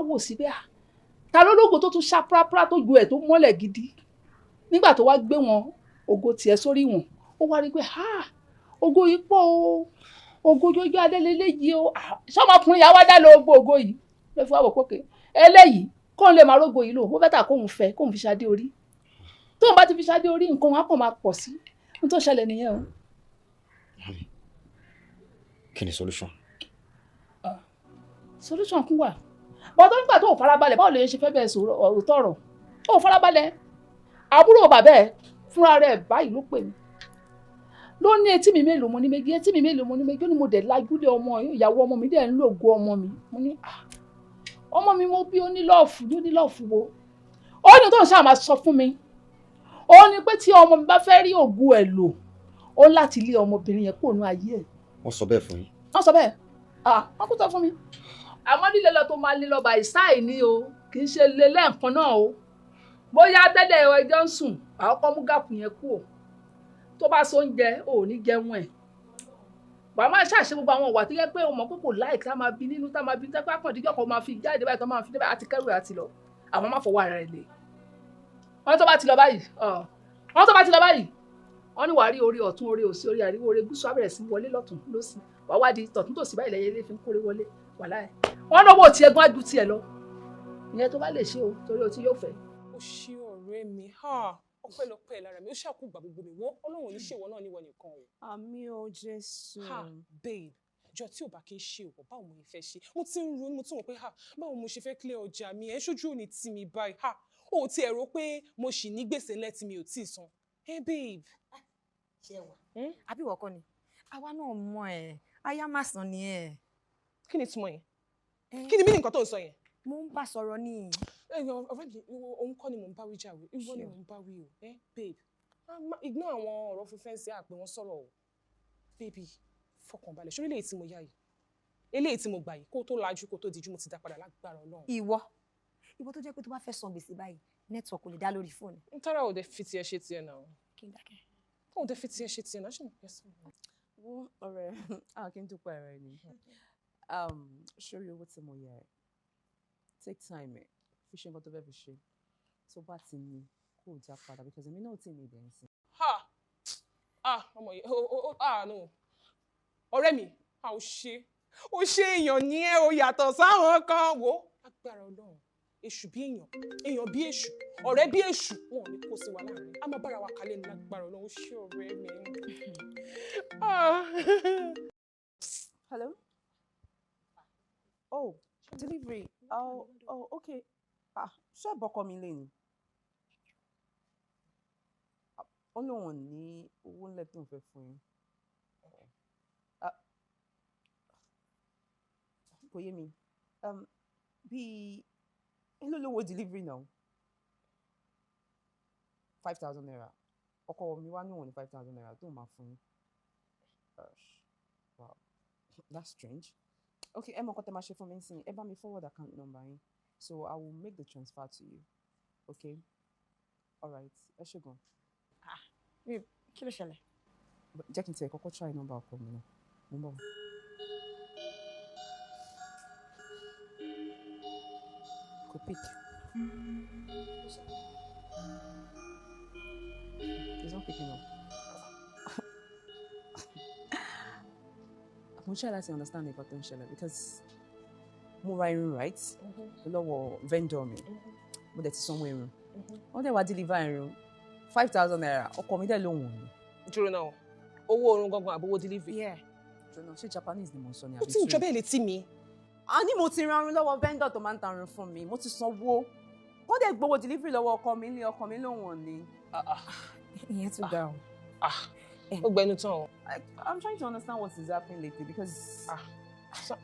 Speaker 2: wò síbẹ̀ ta ló lógo tó tún ṣá prápra tó ju ẹ̀ tó mọ́lẹ̀ gidi nígbà tó wá gbé wọn ògo tiẹ̀ sórí wọn ó wá rí pé ògo yìí pọ̀ o ògo jójó adélélé yìí o sọmọkùnrin yà wá dá lọ gbogbo ògo yìí ló fi wá wò pókè eléyìí kóun lè máa rógo yìí lò ó bẹ́tà kóun fẹ́ kóun fi ṣadé orí tóun bá ti fi ṣadé orí nǹkan wọn á kàn máa pọ̀ sí ní tó ṣẹlẹ̀ nìyẹn o.
Speaker 3: kí ni solution.
Speaker 2: solution kún wà bọ́n tó nígbà tó ò farabalẹ̀ báwo lè ṣe fẹ́ bẹ́ẹ̀ sọ̀rọ̀ òótọ́ ọ̀rọ̀ ó farabalẹ̀ àbúrò bàbá ẹ̀ fúnra rẹ̀ báyìí ló pè mí ló ní etí mi mélòó mo ní méjì etí mi mélòó mo ní méjì ó ní mo dẹ̀ lajúlé ọmọ ìyàwó ọmọ mi dẹ̀ ń lògo ọmọ mi mo ní ọmọ mi mo bí onílọ́ọ̀fù wo ó ní tó ń ṣáà máa sọ fún mi ó ní pé tí ọmọ mi bá fẹ́ rí ògo ẹ̀ lò ó láti lé ọmọbìnrin yẹn kúrò ní ayé ẹ̀.
Speaker 3: wọ́n sọ bẹ́ẹ̀ fún yín.
Speaker 2: wọ́n sọ bẹ́ẹ̀ wọ́n kú sọ fún mi àmọ́ lílẹ̀ lọ tó máa lé lọ́ba ìsáì ní o kì í ṣe lé lẹ́ẹ̀kan náà o bóyá tẹ́lẹ̀ ẹjọ́ ń sùn àkọ́kọ́ mú gàpù yẹn kú o tó bá so oúnjẹ ò ní jẹun ẹ̀ wàá máa ṣàṣe gbogbo àwọn ìwà tó yẹ pé o mọ̀ pé kò láì tá máa bí nínú tá máa bí tẹ́pẹ́ àkàndíjọ́ kan máa fi jáde báyìí tó máa fi dé báyìí àti kẹ́rù àti lọ àwọn máa fọwọ́ ara rẹ̀ lé wọ́n tó bá ti lọ báyìí wọ́n ní wàá rí orí ọ̀tún orí òsì orí àríwó orí gúúsù abẹ̀rẹ̀ sí wọlé lọ́tún lósì wàá wá di tọ̀tún tòsì báyìí lẹ́yìn ilé fi ń kórè wọlé wàhálà ẹ̀ wọ́n lọ́wọ́ tí ẹgbọ́n á ju tiẹ̀ lọ ìyẹn tó bá lè ṣe o torí o ti yóò fẹ́.
Speaker 8: ó ṣe ọ̀rẹ́ mi ọpẹ́lọpẹ́ lára mi ó ṣàkóbá gbogbo mi wọ́n Ọlọ́run ní ṣèwọ náà níwọ nìkan o.
Speaker 4: àmì ò Jésù.
Speaker 8: babe jọ tí ò bá kí n ṣe òwò báwo mo fẹ́ ṣe mo ti ń ronú mo ti wọ̀ pé báwo mo ṣe fẹ́ clear ọjà mi ẹ̀ ṣojú òní tì mí báyìí ó ti ẹ̀rọ pé mo ṣì ní gbèsè ńlẹ̀ tí mi ò tí ì san. babe.
Speaker 4: ṣé wà àbí ìwọ kọ́ ni àwa náà mọ ẹ aya má san ni ẹ.
Speaker 8: kí ni túmọ̀ yẹn kí ni mí nǹkan tó ń sọ yẹn.
Speaker 4: mo ń bá sọ̀rọ̀ ní.
Speaker 8: ọ̀rẹ́ mi òun kọ́ ni mò ń bá wí jàre ìwọ ni mò ń bá wí o babe Ignore àwọn ọ̀rọ̀ fífẹ́ sí àpè wọn sọ̀rọ̀ o. Baby, fọkànbalẹ̀. Ṣé eléyìí tí mo yá yìí? Eléyìí tí mo gbà yìí kó tó lajú kó tó dijú mo ti dá padà lágbára Ọlọ́run.
Speaker 9: Ìwọ tó jẹ́ pé tó bá fẹ́ san gbèsè báyìí, network kò lè dá lórí fóònù.
Speaker 8: Ntara ò dé fi tiẹ̀ ṣe tiẹ̀ náà.
Speaker 9: Kí n dákẹ́.
Speaker 8: Ò dé fi tiẹ̀ ṣe tiẹ̀ náà ṣe mo pẹ́ sí.
Speaker 1: Wo ọ̀rẹ́, kí n dúpẹ́ rẹ ni. Sórí owó tí mo yá ẹ. Take time ẹ. Fi ṣe nǹkan tó fẹ́ fi ṣe. Tó bá ti ní kó o já padà because èmi náà ò tí ì ní ìdẹ̀ nsìn.
Speaker 8: Ọmọ yìí, no. Ọ̀rẹ́ mi, ó ṣe èèyàn ní ẹ o yàtọ̀ sáwọn kan wò. Agbára Ọlọ́run, èṣù bí èèyàn bí èṣù, ọ̀rẹ́ bí èṣù, wọn ò ní kó sí wa láàrin. A máa bára wa kalẹ̀ ní lágbára Ọlọ́run, ó ṣe ọ̀rẹ́ mi.
Speaker 1: Hello? Oh, delivery. Oh, okay. Ṣé bọ́kọ mi lè ní? Ó lóun ní owó ńlẹ̀ tó ń fẹ́ fún yín. Kò yé mi. Bí èló lówó delivery náà? 5,000 naira. Ọkọ mi wá ní òun ní 5,000 naira tó máa fún yín. Wow, that's strange. Okay, ẹ mọ nǹkan tẹ́ máa ṣe fún mi nísìnyí. Ẹ bá mi forward account number yín. So I will make the transfer to you. Okay? All right. Ẹ ṣé gan.
Speaker 9: Babe, kí ló ṣẹlẹ̀?
Speaker 1: Jẹ́ kí n tiẹ̀ kọ́kọ́ try number ọkọ mi náà. Mo ń bọ̀. Kò pick. He's not picking up. Mo ṣe láti understand nǹkan tó ń ṣẹlẹ̀ because mo ra irun right lọ́wọ́ vendor mi. Mo dẹ̀ ti sanwó irun. Wọ́n dẹ̀ wá deliver irun 5,000 naira. Ọkọ mi dẹ̀ lóhùn òní.
Speaker 8: Dúró náà, owó orun gangan àbówó delivery.
Speaker 9: Yeah.
Speaker 1: Ṣé Japanese ni mo sọ ni
Speaker 8: àbí? Ó ti ń jọ bẹ́ẹ̀ létí mi.
Speaker 1: A ní mo ti ra irun lọ́wọ́ vendor tó máa ń ta irun fún mi. Mo ti sanwó. Wọ́n dẹ̀ gbowó delivery lọ́wọ́ ọkọ mi ní ọkọ mi lóhùn òní.
Speaker 9: Ìyẹn tún ga o.
Speaker 8: Ó gbẹnu tán o.
Speaker 1: I'm trying to understand what is happening lately because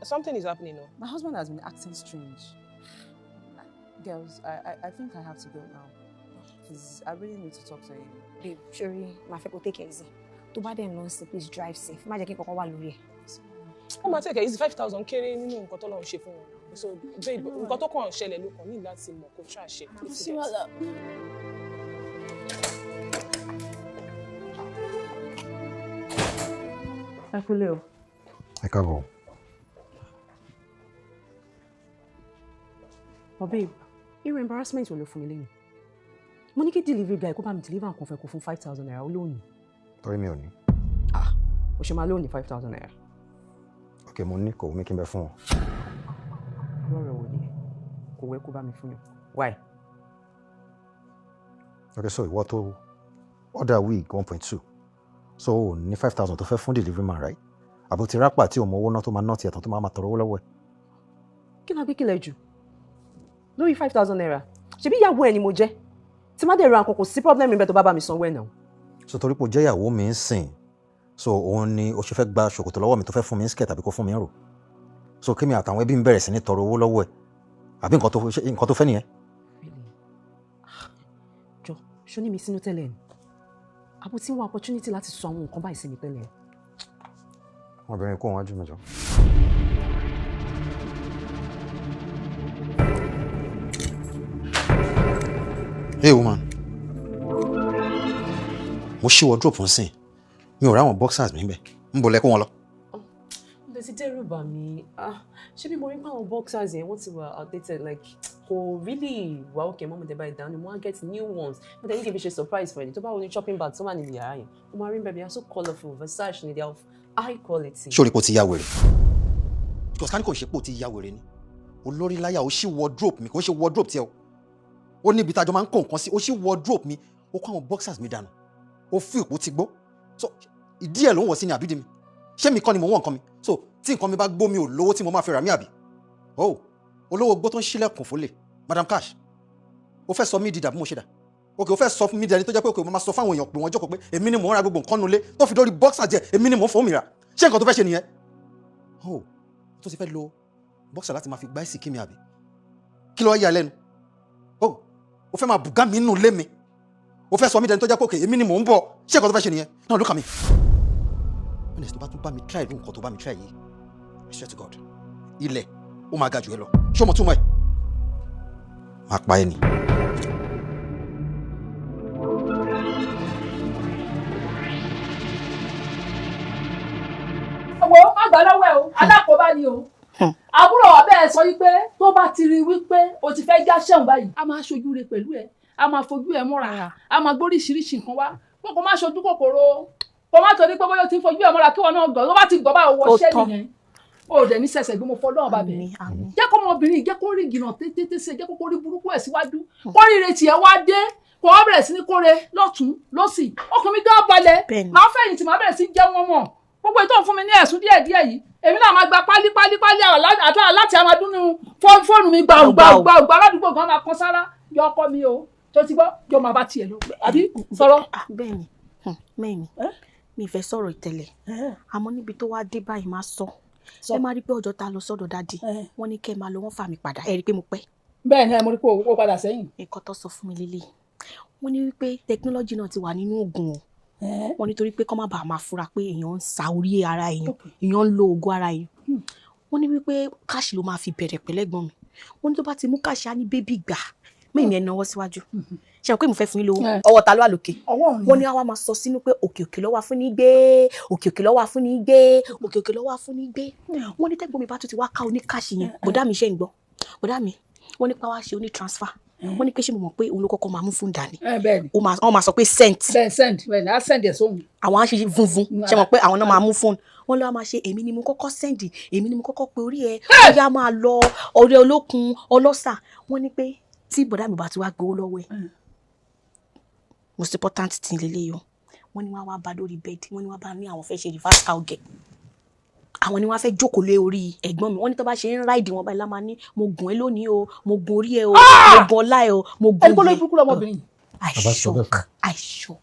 Speaker 8: something is happening now.
Speaker 1: My husband has been acting strange. Girls, I think I have to go now. Because I really need to talk to him.
Speaker 9: Babe, sorry, my friend will take it easy. Tó bá dẹ̀ lọ sí, please drive safe. Má jẹ́ kí nǹkan wà lórí ẹ̀.
Speaker 8: Ó máa take it easy 5,000 kéré nínú nǹkan tó lọ́run ṣe fún wọn. So, babe, nǹkan tó kàn ṣẹlẹ̀ ló kàn ní láti mọ̀ kó ṣáà ṣe.
Speaker 9: Sí wàhálà.
Speaker 1: Ẹ kúlé o.
Speaker 3: Ẹ káàbọ̀.
Speaker 1: But babe, irú embarrassment wo ló fún mi lẹ́yìn? Mo ní kí delivery guy kó bá mi deliver nǹkan fẹ́ kó fún 5,000 naira olóòní.
Speaker 3: Torí mi ò ní.
Speaker 1: O ṣe máa lóòní 5,000 naira.
Speaker 3: Okay, mo ní kò wù mí kí n bẹ fún wọn.
Speaker 1: Lọ́rọ̀ wo ni kò wẹ́ kó bá mi fún yàn? Why?
Speaker 3: Okay, so ìwọ tó order wig 1.2. So ní 5,000 tó fẹ́ fún delivery man, right? Àbò ti rápà tí o mọ owó náà tó máa ná tiẹ̀ tán tó máa tọrọ owó lọ́wọ́ ẹ̀.
Speaker 1: Kí náà gbé kílẹ̀ jù? Lórí 5,000 naira. Ṣebí ìyàwó ẹ̀ ni mo jẹ́. Tí má dẹ̀ ra nǹkan kò sí problem níbẹ̀ tó bá bá mi sanwó ẹ̀ náà.
Speaker 3: So torí pé o jẹ́ ìyàwó mi ń sìn. So òun ni o ṣe fẹ́ gba ṣòkòtò lọ́wọ́ mi tó fẹ́ fún mi ń skirt àbí kó fún mi ń rò. So kí mi àtàwọn ẹbí ń bẹ̀rẹ̀ sí ní tọrọ owó lọ́wọ́ ẹ̀. Àbí nǹkan tó fẹ́ nìyẹn?
Speaker 1: Jọ, ṣó ní mi sínú tẹ́lẹ̀ ni? Àbò tí wọ́n opportunity láti sọ àwọn nǹkan báyìí sí mi tẹ́lẹ̀.
Speaker 3: Ọmọbìnrin kó wọn wájú mi jọ. Hey woman, mo ṣí wardrobe ń sìn, mi ò ráwọn boxers mi bẹ́ẹ̀, ń bọ̀ lẹ́kọ́ wọn lọ.
Speaker 1: Mo ti dẹ́rù bà mí, ṣé bí mo rí pé àwọn boxers yẹn wọ́n ti wà outdated like kò really wà okay mọ́ mo dẹ̀ bá ìdáhùn mo wá get new ones mo dẹ̀ ní kí n fi ṣe surprise for ẹni tó bá wọ ní shopping bag tó wà níbi yàrá yẹn mo máa rí bẹ́ẹ̀ bí they are so colourful Versace ni they are of high quality.
Speaker 3: Ṣé o rí pé o ti ya wèrè? Because ká ní kò ṣe pé o ti ya wèrè ni, olórí láyà o ṣí wardrobe mi kò ṣe wardrobe tiẹ̀ o. Ó níbi tájọ máa ń kó nǹkan sí, ó ṣí wardrobe mi, ó kó àwọn boxers mi dànù, ó fi ìpò ti gbó. So ìdí ẹ̀ ló ń wọ̀ sí ni àbídí mi. Ṣé mi kọ́ ni mo wọ̀ nǹkan mi? So tí nǹkan mi bá gbó mi ò lówó tí mo máa fi rà mí àbí? Oh, olówó gbó tó ń ṣílẹ̀kùn fólè, Madam Cash. Ó fẹ́ sọ mí di dàbí mo ṣe dà. Okay, ó fẹ́ sọ fún mi di ẹni tó jẹ́ pé okay mo máa sọ fáwọn èèyàn pé wọ́n jókòó pé èmi ni mò ń ra gbogbo nǹkan nulẹ̀ tó fi dórí boxer jẹ èmi ni mò ń fowó mi rà. Ṣé nǹkan tó fẹ́ ṣe nìyẹn? Oh, tó ti fẹ́ lo boxer láti máa fi gbá ìsìnkí mi àbí? Kí ló wá yà lẹ́nu? Oh, ó fẹ́ máa bùgá mi nínú ilé mi. ó fẹ́ sọ mí dẹni tó jẹ́ pé èmi ni mò ń bọ̀ ṣé nǹkan tó fẹ́ ṣe nìyẹn náà look at me honest tó bá tún bá mi try irú nǹkan tó bá mi try yìí I swear to God ilẹ̀ ó máa ga jù ẹ lọ ṣé o mọ̀ tún mọ̀ ẹ̀ máa pa ẹ nì.
Speaker 2: wo má gbà lọ́wọ́ ẹ o alákòóbá ni o àbúrò ọ̀bẹ ẹ sọ wípé tó bá ti rí wípé o ti fẹ́ já sẹ́wọ̀n báyìí a máa ṣojú rẹ pẹ̀lú ẹ a máa fojú ẹ mọ́ra a máa gbóríṣiríṣi nǹkan wá wọn kò má ṣojú kòkòrò kò má torí pé bóyá o ti fojú ẹ mọ́ra kí wọn náà gbọ́ tó bá ti gbọ́ báwo wọ ṣẹ́ nìyẹn o dẹ̀ ní sẹ̀sẹ̀ gbé mo fọ́ lọ́wọ́ bàbẹ̀ jẹ́ kó ọmọbìnrin jẹ́ kó rí gìnà tètè ṣe jẹ́ kó rí burúkú ẹ̀ síwájú kó rí retí ẹ wá dé kó wá bẹ̀rẹ̀ sí ní kóre lọ́tún lọ́sì ọkùnrin mi dán balẹ̀ máa fẹ̀yìntì máa bẹ̀rẹ̀ sí jẹ́ wọn mọ̀ gbogbo ètò fún mi ní ẹ̀sùn díẹ̀díẹ̀ yìí èmi náà máa gba pálí àtàrà láti àmàdúnú fóònù mi gbàùgbà aládùúgbò gan máa kan sára yọ ọkọ mi o tó ti gbọ́ yọ máa bá tiẹ̀ lọ àbí sọ̀rọ̀.
Speaker 4: bẹ́ẹ̀ni mẹ́mi mi fẹ́ sọ̀rọ̀ ìtẹ̀lẹ̀ àmọ́ níbi tó wá dé báyìí máa sọ ẹ máa rí pé ọjọ́ ta lọ sọ́dọ̀ dáàdì wọ́n ní kẹ́ ẹ máa lọ wọ́n fà mí padà ẹ rí pé mo pẹ́.
Speaker 2: bẹ́ẹ̀ ni mo rí pé o padà sẹ́yìn.
Speaker 4: nǹkan tó sọ fún mi lélẹ̀ wọ́n ní wípé tẹkinọ́lọ́jì náà ti wà nínú oògùn o wọ́n nítorí pé kọ́ má bàa máa fura pé èèyàn ń sa orí ara èèyàn ń lo oògùn ara èèyàn wọ́n ní wípé káàṣì ló máa fi bẹ̀rẹ̀ pẹ̀lẹ́gbọ̀n mi wọ́n ní tó bá ti mú káàṣì á ní bébì gbà mẹ́rin ẹ̀ náwó síwájú ṣe àwọn pé mo fẹ́ fún yín lówó ọwọ́ ta ló wà lókè wọ́n ní àwa máa sọ sínú pé òkè ló wà fún ní gbé òkè ló wà fún ní gbé òkè ló wà fún ní gbé wọ́n ní tẹ́gbọ́n mi bá tún ti wá ká oníkáàṣì yẹn bọ̀dá mi ṣe ń gbọ́ bọ̀dá mi wọ́n ní pa wá ṣe oní transfer wọ́n ní pé ṣé mo mọ̀ pé òun ló kọ́kọ́ máa mú fún dání wọ́n máa sọ pé send
Speaker 2: á send ẹ̀ sóhun
Speaker 4: àwọn á ṣe funfun ṣe mọ̀ pé àwọn náà máa mú fóònù wọ́n lọ́wọ́ máa ṣe èmi ni mo kọ́kọ́ send èmi ni mo kọ́kọ́ pe orí ẹ̀ ọ̀yá máa lọ ọ̀rẹ́ olókun ọlọ́sà wọ́n ní pé tí bọ̀dá mi bá ti wá gbowó lọ́wọ́ ẹ̀ most important thing lélẹ́yìí o wọ́n ní wọ́n wá bá lórí bẹ́ẹ̀dì wọ́n ní wọ́n bá ní àwọn fẹ́ ṣe reverse cowgirl àwọn ni wọ́n fẹ́ jókòó lé orí ẹ̀gbọ́n mi wọ́n ní tó bá ṣe ń ráìdì wọn báyìí láma ní mo gùn ẹ́ lónìí o mo gun orí ẹ o mo gun ọlá ẹ o mo gun
Speaker 2: ẹni kó ló ibùkún lọmọbìnrin
Speaker 4: I shock.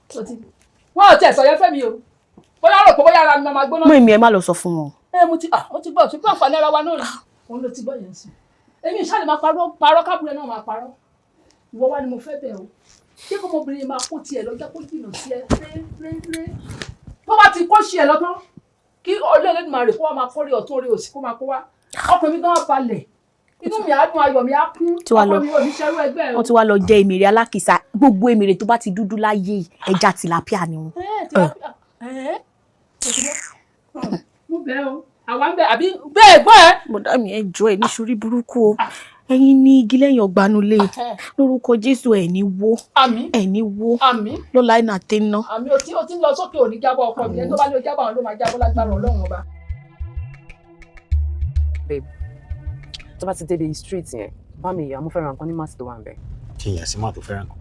Speaker 2: wọn ò tiẹ̀ sọ yẹn fẹ́ mi o bóyá rò pé bóyá ara mi máa gbóná.
Speaker 4: mú èmi ẹ má lọ sọ fún wọn.
Speaker 2: mo ti gbọ́ ṣùgbọ́n àǹfààní ara wa náà rè òun ló ti gbọ́ yẹn sí èmi ìṣáàlì máa parọ́ kábùrẹ́ náà máa parọ́ ìwọ wá ni mo fẹ́ bẹ̀ o ṣé kó ọmọbìnrin máa kó tiẹ̀ lọ́jọ́ kó jìnnà sí ẹ ré tó bá ti kó ṣe ẹ lọ́tán kí ọlọ́ọ̀lẹ́dùn máa rè kó wá máa kórè ọ̀tún orí òsì kó máa kó wá ọkùnrin mi gan balẹ̀ inú mi á dùn ayọ̀ mi á kún ọkọ mi ò ní ṣerú ẹgbẹ́ ẹ.
Speaker 4: wọ́n ti wá lọ jẹ èmèrè alákìsà gbogbo èmèrè tó bá ti dúdú láyé ẹja tìlápíà ni wọn.
Speaker 2: mo bẹ̀ o àwa ń bẹ àbí bẹ́ẹ̀ gbọ́ ẹ.
Speaker 4: bọ̀dá mi ẹ jọ̀ọ́ ẹ ní sórí burúkú o ẹ̀yin ní igi lẹ́yìn ọ̀gbanulé lórúkọ Jésù ẹ̀ ní wó ẹ̀ ní wó lọ́la ẹ̀ náà tẹ́ ná.
Speaker 2: àmì o ti ń lọ sókè òní jábọ̀ ọkọ mi ẹni tó bá ní o jábọ̀ àwọn ló máa jábọ̀ lágbára Ọlọ́run ọba.
Speaker 10: babe tó bá ti débi street yẹn bá mi yà mo fẹ́ràn nǹkan ní máàsì tó wà ń bẹ̀.
Speaker 3: kí n yà sí máà tó fẹ́ràn kan.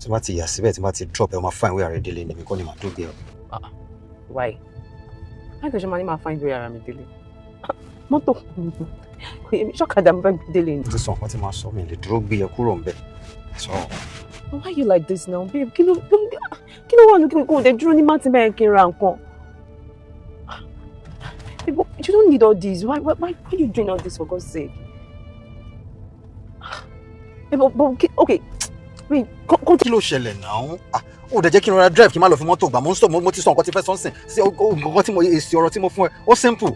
Speaker 3: tí bá ti yà síbẹ̀ tí bá ti drop ẹ o máa fáìn wé ara ẹ délé níbi kọ́ ni màá dógbé ọ.
Speaker 10: why láìpẹ́ ṣe máa ní máa fáìn wé ara mi délé mọ́tò ṣọ́kadà mo fẹ́ gbé délé ni.
Speaker 3: mo ti sọ nǹkan tí màá sọ mi lè dúró gbé ẹ kúrò ń bẹ̀ sọ.
Speaker 10: why you like this now babe kí ló wà ní kò dé dúró ní máàtì bẹ́ẹ̀ kí n ra nǹkan. You don't need all this. Why are you doing all this for God's sake? Okay. Wait,
Speaker 3: kí ló ṣẹlẹ̀ náà? Ó dẹ̀ jẹ́ kí n rọra drive kí n má lọ fi mọ́tò gbà. Mo ti sọ nǹkan tí fẹ́ sọ́nsìn. Sí nǹkan tí mo èsì ọ̀rọ̀ tí mo fún ẹ. Ó simple.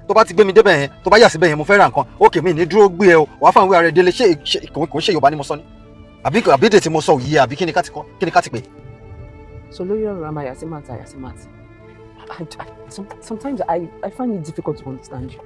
Speaker 3: Tó bá ti gbé mi débẹ̀ yẹn, tó bá yà síbẹ̀ yẹn mo fẹ́ ra nǹkan. Okay, mi ní dúró gbé ẹ o. Wàá fáwọn ìwé ara ẹ délé. Ṣé kò ń ṣe Yorùbá ni mo sọ ni? Àbí èdè tí mo sọ òye àbí kí ni ká ti pè?
Speaker 10: So lórí ọ̀rọ̀ àmà yà sí màtà. Sometimes I find it difficult to understand you.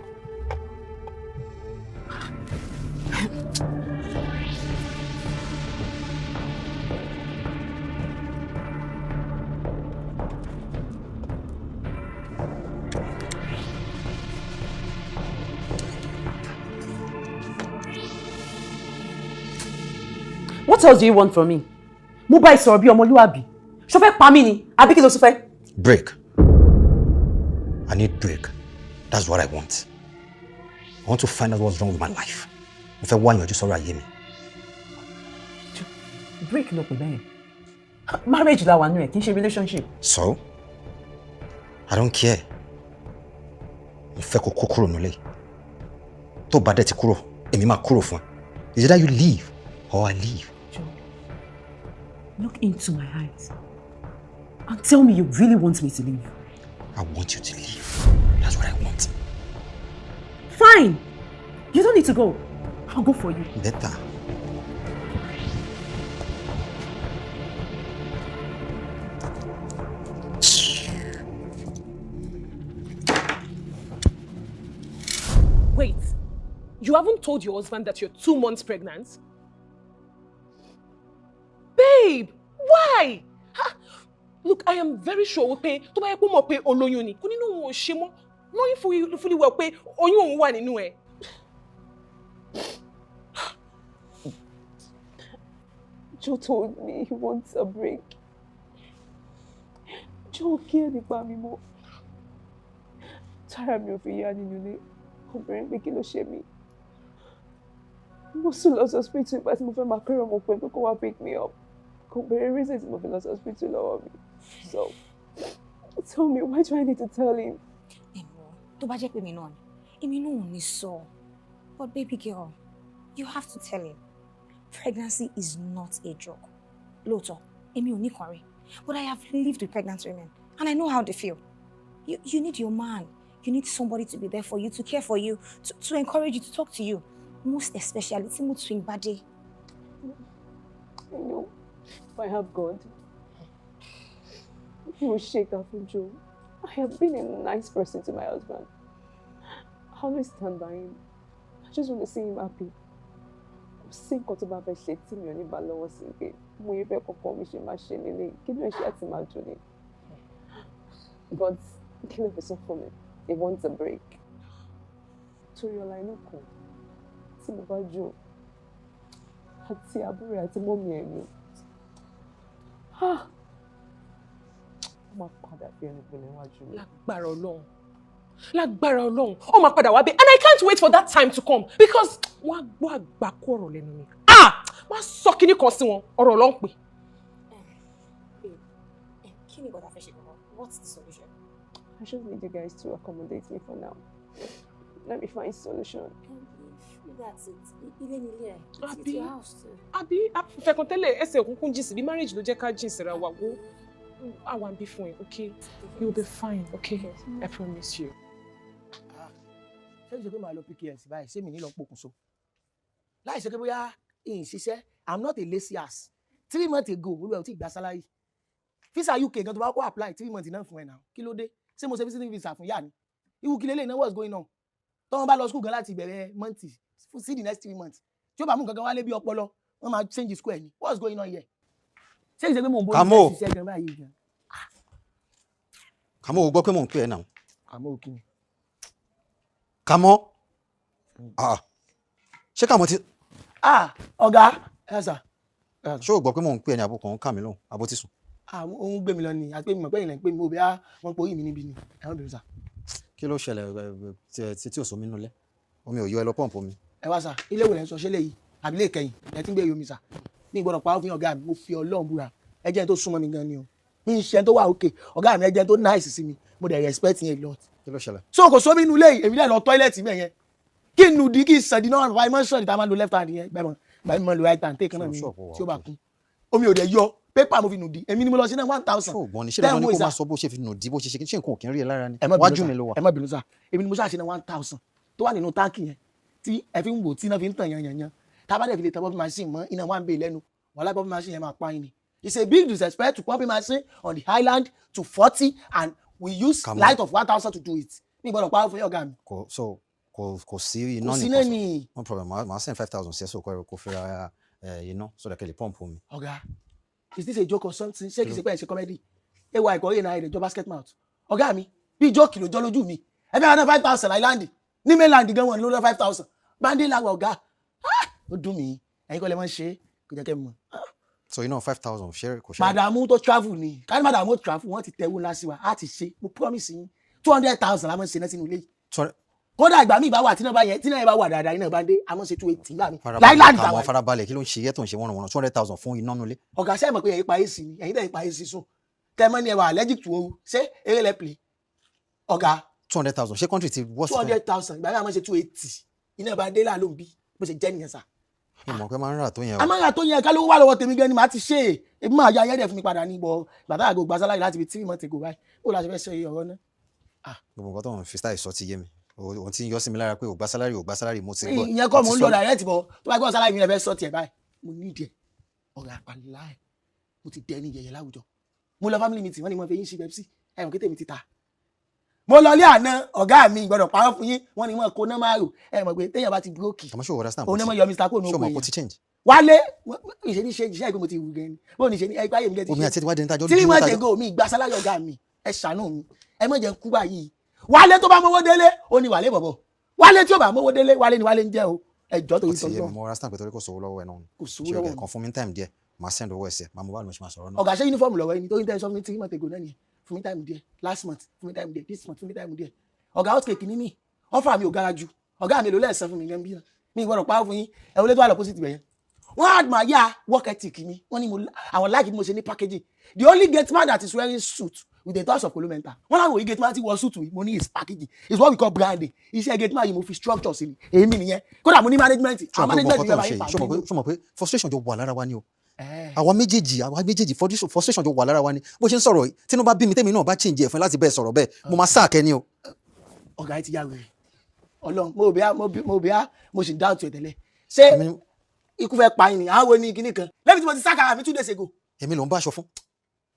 Speaker 10: What else do you want from me? Mo bá ìsọ̀rọ̀ bí ọmọlúwàbí. Ṣó fẹ́ pa mí ni? Àbí kí ló tún fẹ́?
Speaker 3: Break. I need break. That's what I want. I want to find out what's wrong with my life. Mo fẹ́ wá yanjú sọ̀rọ̀ ayé mi.
Speaker 10: Break ló pè bẹ́yẹn. Marriage la wà nínú ẹ̀ kì í ṣe relationship.
Speaker 3: So? I don't care. Mo fẹ́ kó kúrò nílé. Tó bá dẹ̀ ti kúrò, èmi máa kúrò fún ẹ. Is it that you leave or I leave?
Speaker 11: Look into my eyes and tell me you really want me to leave.
Speaker 3: I want you to leave. That's what I want.
Speaker 11: Fine. You don't need to go. I'll go for you.
Speaker 3: Better.
Speaker 8: Wait, you haven't told your husband that you're 2 months pregnant? Babe, why? Look, I am very sure pé tó bá yẹ pé mo pé olóyún ni kò nínú wọn ò ṣe mọ́ knowing fully well pé oyún òun wà nínú ẹ̀.
Speaker 10: Joe told me he wants a break. Joe care nípa mi mọ́. Tára mi ò fi yá nínú ilé. Obìnrin pé kí ló ṣe mí. Mo sùn lọ sí hospital ìgbà tí mo fẹ́ máa kéré ọmọ pé kó wá pick me up. Kò béèrè reason tí mo fi lọ sí hospital lọ́wọ́ mi. So, tell me, why do I need to tell him?
Speaker 9: Tó bá jẹ́ pé mi náà ni, èmi náà ò ní sọ. But baby girl, you have to tell him. Pregnancy is not a joke. Lóòótọ́, èmi ò ní kọrin. But I have lived with pregnant women, and I know how they feel. You need your man. You need somebody to be there for you, to care for you, to encourage you, to talk to you. Most especially, tí mo swing body.
Speaker 10: I know. If I have God, he will shake off from Joe. I have been a nice person to my husband. I always stand by him. I just want to see him happy. Sí nǹkan tó bá fẹ́ ṣe tí mi ò ní bá lọ́wọ́ sí pé mo yẹ fẹ́ kọ́kọ́ mi ṣe máa ṣe lélẹ̀ kí ló ń ṣe àti máa dùn ní. But kí ló fi sọ fún mi? He wants a break. Torí ọ̀la inú kan tí mo bá jò àti àbúrò àti mọ́mí ẹ̀ ni. Ó máa padà bí ẹni pé níwájú mi.
Speaker 8: Lágbára Ọlọ́run. Lágbára Ọlọ́run. Ó máa padà wá bí. And I can't wait for that time to come because wọ́n á gbọ́ àgbákò ọ̀rọ̀ lẹ́nu mi. Wọ́n á sọ kíní kan sí wọn, ọ̀rọ̀ ló ń pè.
Speaker 9: Kí ni bọ́dà fẹ́ ṣe gbọ́dọ̀? What's the solution?
Speaker 10: I just need you guys to accommodate me for now. Let me find a solution.
Speaker 9: That's it. Ilé ni ilé ẹ̀. It's your house too.
Speaker 8: Àbí fẹ̀kàn tẹ́lẹ̀ ẹsẹ̀ òkùnkùn jìn sí bí marriage ló jẹ́ ká jìn síra wa wo. I want be fine, okay? You'll be fine, okay? I promise you.
Speaker 5: Ṣé ìṣe pé màá lọ PKS báyìí ṣé mi ní lọ pokùnso? Láì ṣe pé bóyá ìyìn ṣiṣẹ́, I'm not a lazy ass. 3 months ago, olúwa ò tí gba salary. Visa UK gan tó bá kó apply 3 months náà fún ẹ náà. Kí ló dé? Ṣé mo ṣe visiting visa fún yà ni? Iwu kí lélẹ̀ náà what's going on? Tọ́wọ́n bá lọ school gan láti ìbẹ̀rẹ̀ month see the next 3 months. Tí ó bá mú nǹkan kan wálé bí ọpọlọ, wọ́n máa change school ẹ̀ ni. What's going on here? Ṣé ìṣe pé mò ń bóyá ṣiṣẹ́ gan báyìí gan?
Speaker 3: Kàmọ́ ò gbọ́ pé mò ń pè ẹ́ náà.
Speaker 5: Kàmọ́ ò kí ni.
Speaker 3: Kàmọ́. Ṣé Kàmọ́ ti.
Speaker 5: Ọ̀gá ẹ sà.
Speaker 3: Ṣé o gbọ́ pé mò ń pè ẹ́ ní àbúkọ̀ ń kà mí lóhùn àbó ti sùn?
Speaker 5: Òun gbé mi lọ ni àti pé mi mọ̀ pé ìlànà pé mi ò bí wọ́n pò yìí mi níbi ni ẹ̀wọ̀n bẹ̀rẹ̀ sà.
Speaker 3: Kí ló ṣẹlẹ̀ tí ò sọ mí nulẹ̀? Omi ò yọ ẹ lọ pọ́ǹpù mi.
Speaker 5: Ẹ wá sà, ilé ìwòlẹ̀ ń sọ ṣé léyìí àbí lè kẹyìn ẹ ti ń gbé yomi sà. Ní ìgbọ́dọ̀ pa òfin ọ̀gá mi, mo fi Ọlọ́run búra. Ẹ jẹ́ tó súnmọ́ mi gan ni o. Mi ń ṣe tó wà òkè, ọ̀gá mi ẹ jẹ́ tó nice sí mi, mo dẹ̀ respect yẹn a lot.
Speaker 3: Kí ló ṣẹlẹ̀?
Speaker 5: So kò sómi inú ilé yìí, èmi dẹ̀ lọ toilet mi yẹn. Kí n nùdí kí n sàn dínà wà máa ń sàn ìta máa ń lo left hand yẹn gbẹ̀mọ̀ gbàmí máa ń lo right hand take náà mi tí ó bá kún. Omi ò dẹ̀ yọ pépà mo fi nùdí èmi ni mo lọ sí náà 1000.
Speaker 3: Ṣé o gbọ́n ni ṣé lọ́dọ̀ ni kó máa sọ bó ṣe fi nùdí bó ṣe ṣe nǹkan òkè ń rí ẹ lára ni?
Speaker 5: Wájú
Speaker 3: mi ló wà.
Speaker 5: Ẹ má bínú sà, èmi ni mo ṣáà ṣe náà 1000 tó wà nínú táǹkì yẹn tí ẹ fi ń wò tí iná fi ń tàn yanyanyan. Tá a bá dẹ̀ fi lè tẹ pumping machine mọ́ iná wà ń bè lẹ́nu wàhálà pumping machine yẹn máa pa yín ni. It's a big disrespect to pumping machine on the island to 40 and we use light of 1000 to do it. Mi gbọ́dọ̀ pa fún ọ̀gá mi.
Speaker 3: Kò sí iná
Speaker 5: nìkan sọ.
Speaker 3: No problem, màá send 5000 sí ẹ̀sọ́ kò fi ra iná so that kẹ́ lè pump omi.
Speaker 5: Ọ̀gá, is this a joke or something? Ṣé kìí ṣe pé ẹ̀ ṣe comedy? Ewa ẹ̀kọ́ yẹn náà ẹ̀rẹ̀ jọ basket mouth. Ọ̀gá mi, bí jókì ló jọ lójú mi. Ẹ fẹ́ ra 5000 island ní mainland gan wọn ló lọ 5000. Bande la wà ọ̀gá. Ó dùn mí, ẹ̀yin kọ́ lẹ máa ń ṣe kò jẹ́ kẹ́ mọ̀.
Speaker 3: So iná 5000 ṣe kò ṣe.
Speaker 5: Màdàmú tó travel ni, ká ní màdàmú tó travel wọ́n ti tẹ̀wó ńlá sí wa, á ti ṣe, mo promise yín 200,000 la máa ń ṣe náà sínú ilé yìí. Kódà ìgbà mi ìbá wà tí náà bá wà dáadáa iná bá dé a máa ń ṣe 280 gbà mí.
Speaker 3: Láìláàdì àwọn farabalẹ̀ kí ló ń ṣe yẹ́ tó ń ṣe wọ́n 200,000 fún iná nulẹ̀.
Speaker 5: Ọ̀gá ṣe é mọ̀ pé ẹ̀yin pa AC ni ẹ̀yin dẹ̀ pa AC sùn tẹ́mọ́ ni ẹ wà allergic to ooru ṣé eré lẹ play. Ọ̀gá
Speaker 3: 200,000 ṣé country ti worst.
Speaker 5: 200,000 ìgbà mi a máa ń ṣe 280 iná bá dé láàlú bí bó ṣe jẹ́ nìyẹn sà
Speaker 3: Mo pé máa ń rà tó yẹn o.
Speaker 5: A máa ń rà tó yẹn ká ló wà lọ́wọ́ tèmi gan ni màá ti ṣe é. Èmi máa ya ayẹ́dẹ̀ fún mi padà ní bọ̀ bàtà àgọ́ gba sálárì láti fi 3 months ago báyìí. Ó láti fẹ́ ṣe ọ̀rọ̀ náà.
Speaker 3: Gbogbo nǹkan tó ń fi style sọ ti yé mi. Òun ti ń yọ sí mi lára pé ò gba sálárì mo ti gbọ́.
Speaker 5: Ìyẹn kọ́ mò ń lọ direct bọ̀ tó bá gbọ́ sálárì mi rẹ̀ fẹ́ sọ tiẹ̀ báyìí. Mo ní ìdí ẹ̀ ọ̀rọ̀ àpàlà ẹ̀ mo ti dẹ́ ní yẹ̀yẹ̀ láwùjọ. Mo lọ family meeting wọ́n ní mo fẹ́ yín ṣe Pepsi ẹ̀wọ̀n kété mi ti ta. Mo lọ ilé àná ọ̀gá mi gbọ́dọ̀ parọ́ fún yín wọ́n ní mo kó náà máa rò ẹ̀ mọ̀ pé téèyàn bá ti búrókì.
Speaker 3: Àmọ́ ṣé o understand?
Speaker 5: Òun náà mọ̀ yọ Mr. Kó ní oko
Speaker 3: yẹn.
Speaker 5: change. Wálé ìṣe ní ṣe iṣẹ́ ìgbé mo ti wù gan ni. Bó ní ṣe ní ẹgbẹ́ ayé mi jẹ́ ti ṣe.
Speaker 3: Omi àti ìwádìí níta jọ
Speaker 5: dúró. 3 months ago mi gba sálárì ọ̀gá mi ẹ ṣàánú mi ẹ má jẹ́ kú báyìí. Wálé tó bá mówó délé ó ní Wálé bọ̀bọ̀. Wálé tí ó bá mówó délé Wálé ni Wálé ń jẹ́ o. Ẹjọ́ torí tọ́jọ́.
Speaker 3: Mo understand pé torí kò sówó lọ́wọ́ ẹ̀ náà.
Speaker 5: Kò sówó lọ́wọ́
Speaker 3: mi. Kàn fún mi time díẹ̀ máa send owó ẹsẹ̀ máa mú bá mi ṣe máa sọ̀rọ̀ náà.
Speaker 5: Ọ̀gá ṣe uniform lọ́wọ́ ẹni tó ń tẹ́ sọ fún mi 3 months ago náà nìyẹn. Fún mi time díẹ̀ last month fún mi time díẹ̀ this month fún mi time díẹ̀. Ọ̀gá outcake ní mi offer mi ò gara ju ọ̀gá mi ló lẹ́ẹ̀sán fún mi gan bí náà mi ìgbọ́dọ̀ pa fún yín ẹ̀ wọlé tó wà lọ pósìtì bẹ̀yẹn. Wọ́n á máa yá work ethic mi wọ́n ní àwọn like mo ṣe ní packaging. The only gate man that is wearing suit with a touch of colomenta wọ́n láwọn òye gate man ti wọ suit mo ní is packaging is what we call branding iṣẹ́ gate man yìí mo fi structure sí ni èmi nìyẹn kódà mo ní management àwọn management yìí bá yín pa mí.
Speaker 3: Ṣé mo pé frustration jọ wà lára wa ni o àwa méjèèjì frustration jọ wà lára wa ni bó ṣe ń sọ̀rọ̀ tí inú bá bí mi tẹ́mi náà bá change ẹ̀ fún láti bẹ́ẹ̀ sọ̀rọ̀ bẹ́ẹ̀ mo máa sáàkẹ́ ni o.
Speaker 5: Ọ̀gá ti yá wẹ̀rẹ̀ Ọlọ́run mo bíá mo sì doubt ẹ̀ tẹ́lẹ̀ ṣé ikú fẹ́ pa yín ni àwọn ní kinní kan lẹ́bi tí mo ti sákàrà mi 2 days ago.
Speaker 3: Èmi ló ń bá aṣọ fún.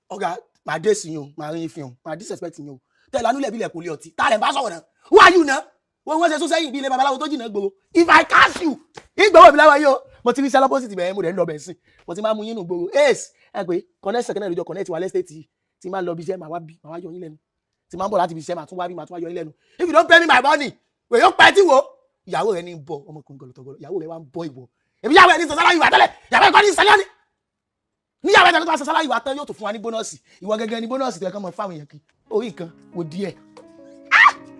Speaker 5: Ọ̀gá màá dé sí yín o màá rí yín fi hàn màá disrespect yín o tẹ́lẹ̀ anúlẹ̀ bílẹ̀ kò lè ọtí tá a lẹ̀ ń bá sọ̀rọ̀ náà who are you náà wọ́n ṣe sún sẹ́yìn bí ilé babaláwo tó jìnnà gbòòrò if I catch you ìgbọ̀wọ́ mi láwa yìí o mo ti rí sẹ́lọ́ pósìtì bẹ̀rẹ̀ mo dẹ̀ ń lọ bẹ̀ sí mo ti máa mú yín nù gbòòrò ace ẹ pé connect second lójó connect wa lẹ́sítẹ́ẹ̀tì yìí tí máa ń lọ bí iṣẹ́ màá wá yọ yín lẹ́nu tí máa ń bọ̀ láti bí iṣẹ́ màá tún wá yọ yín lẹ́nu if you don't pay me my money wèé yóò pẹ́ tí wo ìyàwó rẹ ní bọ̀ ọmọkùnrin gọlọtọgọlọ ìyàwó rẹ wá ń bọ̀ ìwọ èmi yàwó ẹ ní sọsálà ìwà tẹ́lẹ̀ yàwó ẹ kọ́ ní sẹ́lẹ̀ ní yàwó ẹ tẹ́lẹ̀ tó bá sọsálà ìwà tán yóò tó fún wa ní bónọ́ọ̀sì ìwọ gẹ́gẹ́ ní bónọ́ọ̀sì tó yẹ kọ́ mọ fáwọn èèyàn kí orí nǹkan wò díẹ̀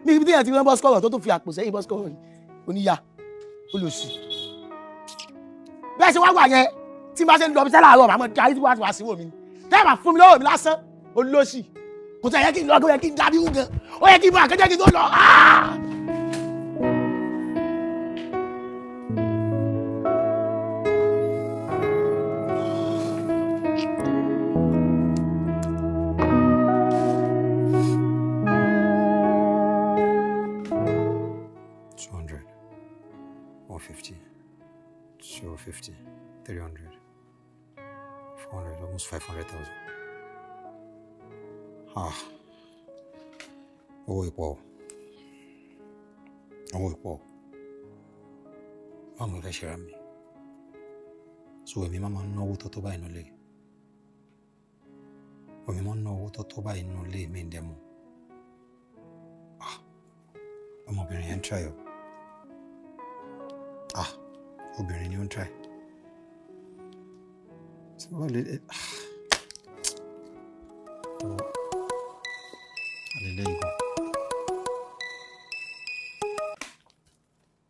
Speaker 5: ní ibi tí èèyàn ti rán bọ́sikọ́rọ̀ tó fi àpò sẹ́yìn bọ́sikọ́rọ̀ yìí oníyà olùsì bẹ́ẹ̀ ṣe wá wà yẹn tí bá ṣe ń lọ bí sẹ́lẹ̀ àárọ̀ màmá darí tí wàá sí wò mí tẹ́ẹ̀ bá fún mi lọ́wọ́ mi lásán olùsì kò tẹ̀ yẹ kí n lọ yẹ kí n dábí wù gan ó yẹ kí n bá àkẹ́jẹ́ kí n tó lọ.
Speaker 3: $250, 300, 400, almost 500,000. Owó ìpọ̀. Báwo ni fẹ́ ṣe ra mi? So èmi máa ń náwó tó báyìí nínú ilé. Èmi máa ń náwó tó báyìí nínú ilé mi ń dẹ́mu. Ọmọbìnrin yẹn ń try o. Obìnrin ni ó ń try.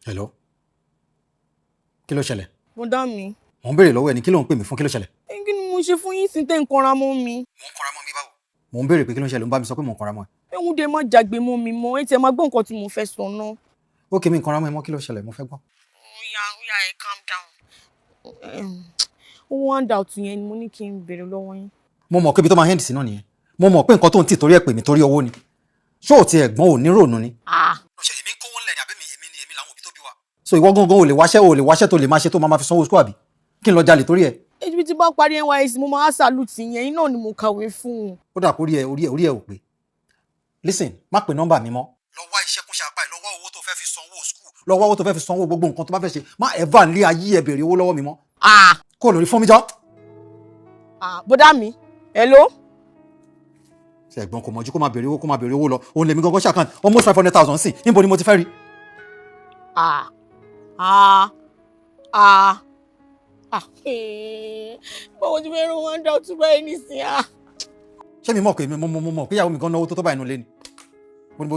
Speaker 3: Hello? Kí ló ṣẹlẹ̀?
Speaker 4: Mo dá mi.
Speaker 3: Mo ń béèrè lọ́wọ́ ẹni kí ló ń pè mí fún kí ló ṣẹlẹ̀?
Speaker 4: Kí ni mo ṣe fún yín sí tẹ́ ń kanra mọ́ mi?
Speaker 3: Mo ń kanra mọ́ mi báwo? Mo ń béèrè pé kí ló ń ṣẹlẹ̀ ń bá mi sọ pé mo ń kanra mọ́ ẹ.
Speaker 4: Ewu dé má jàgbé mọ́ mi mọ́ ẹ tiẹ̀ máa gbọ́ nǹkan tí mo fẹ́ sọ náà.
Speaker 3: Ó kí mi ń kanra mọ́ ẹ mọ́ kí ló ṣẹlẹ̀ mo fẹ́ gbọ́.
Speaker 4: Oya ẹ calm down. Owó handout yẹn ni mo ní kí n béèrè lọ́wọ́ yín.
Speaker 3: Mo mọ̀ pé ibi tó máa hand sí náà nìyẹn. Mo mọ̀ pé nǹkan tó ń tì torí ẹ̀ pè mí torí owó ni. Ṣé ò ti ẹ̀gbọ́n ò ní rònú ni? Ṣé èmi ń kówó ńlẹ̀ ni àbí èmi làwọn òbí tó bí wa? So ìwọ gangan ò lè wáṣẹ́ tó lè máa ṣe tó máa fi sanwó school àbí? Kí n lọ jalè torí ẹ̀?
Speaker 4: Ibi tí bá parí NYSC mo máa salute yẹn iná ni mo kàwé fún un.
Speaker 3: Ó dà kó orí ẹ̀ ò pé. Listen, má pe nọ́mbà mi mọ́. Lọ wá iṣẹ́ kúnṣẹ́ apá ẹ̀, lọ wá owó tó fẹ́ fi sanwó school. Lọ wá owó tó fẹ́ fi sanwó gbogbo nǹkan tó bá fẹ́ ṣe. Má ever lé ayé ẹ̀ béèrè owó lọ́wọ́ mi mọ́. Kó lórí fún mi jọ.
Speaker 4: Bọ́dá mi, hello?
Speaker 3: Ṣé ẹ̀gbọ́n kò mọ̀jú kó máa béèrè owó lọ. Òun lèmi gangan ṣàkàn almost 500,000 sí. Níbo ni mo ti fẹ́ rí?
Speaker 4: Báwo ti fẹ́ rún wọn dá ọtún báyìí nísìnyí?
Speaker 3: Ṣé mi mọ̀ pé mo mọ̀ pé ìyàwó mi gan náwó tó báyìí nù lé ni? Bo ni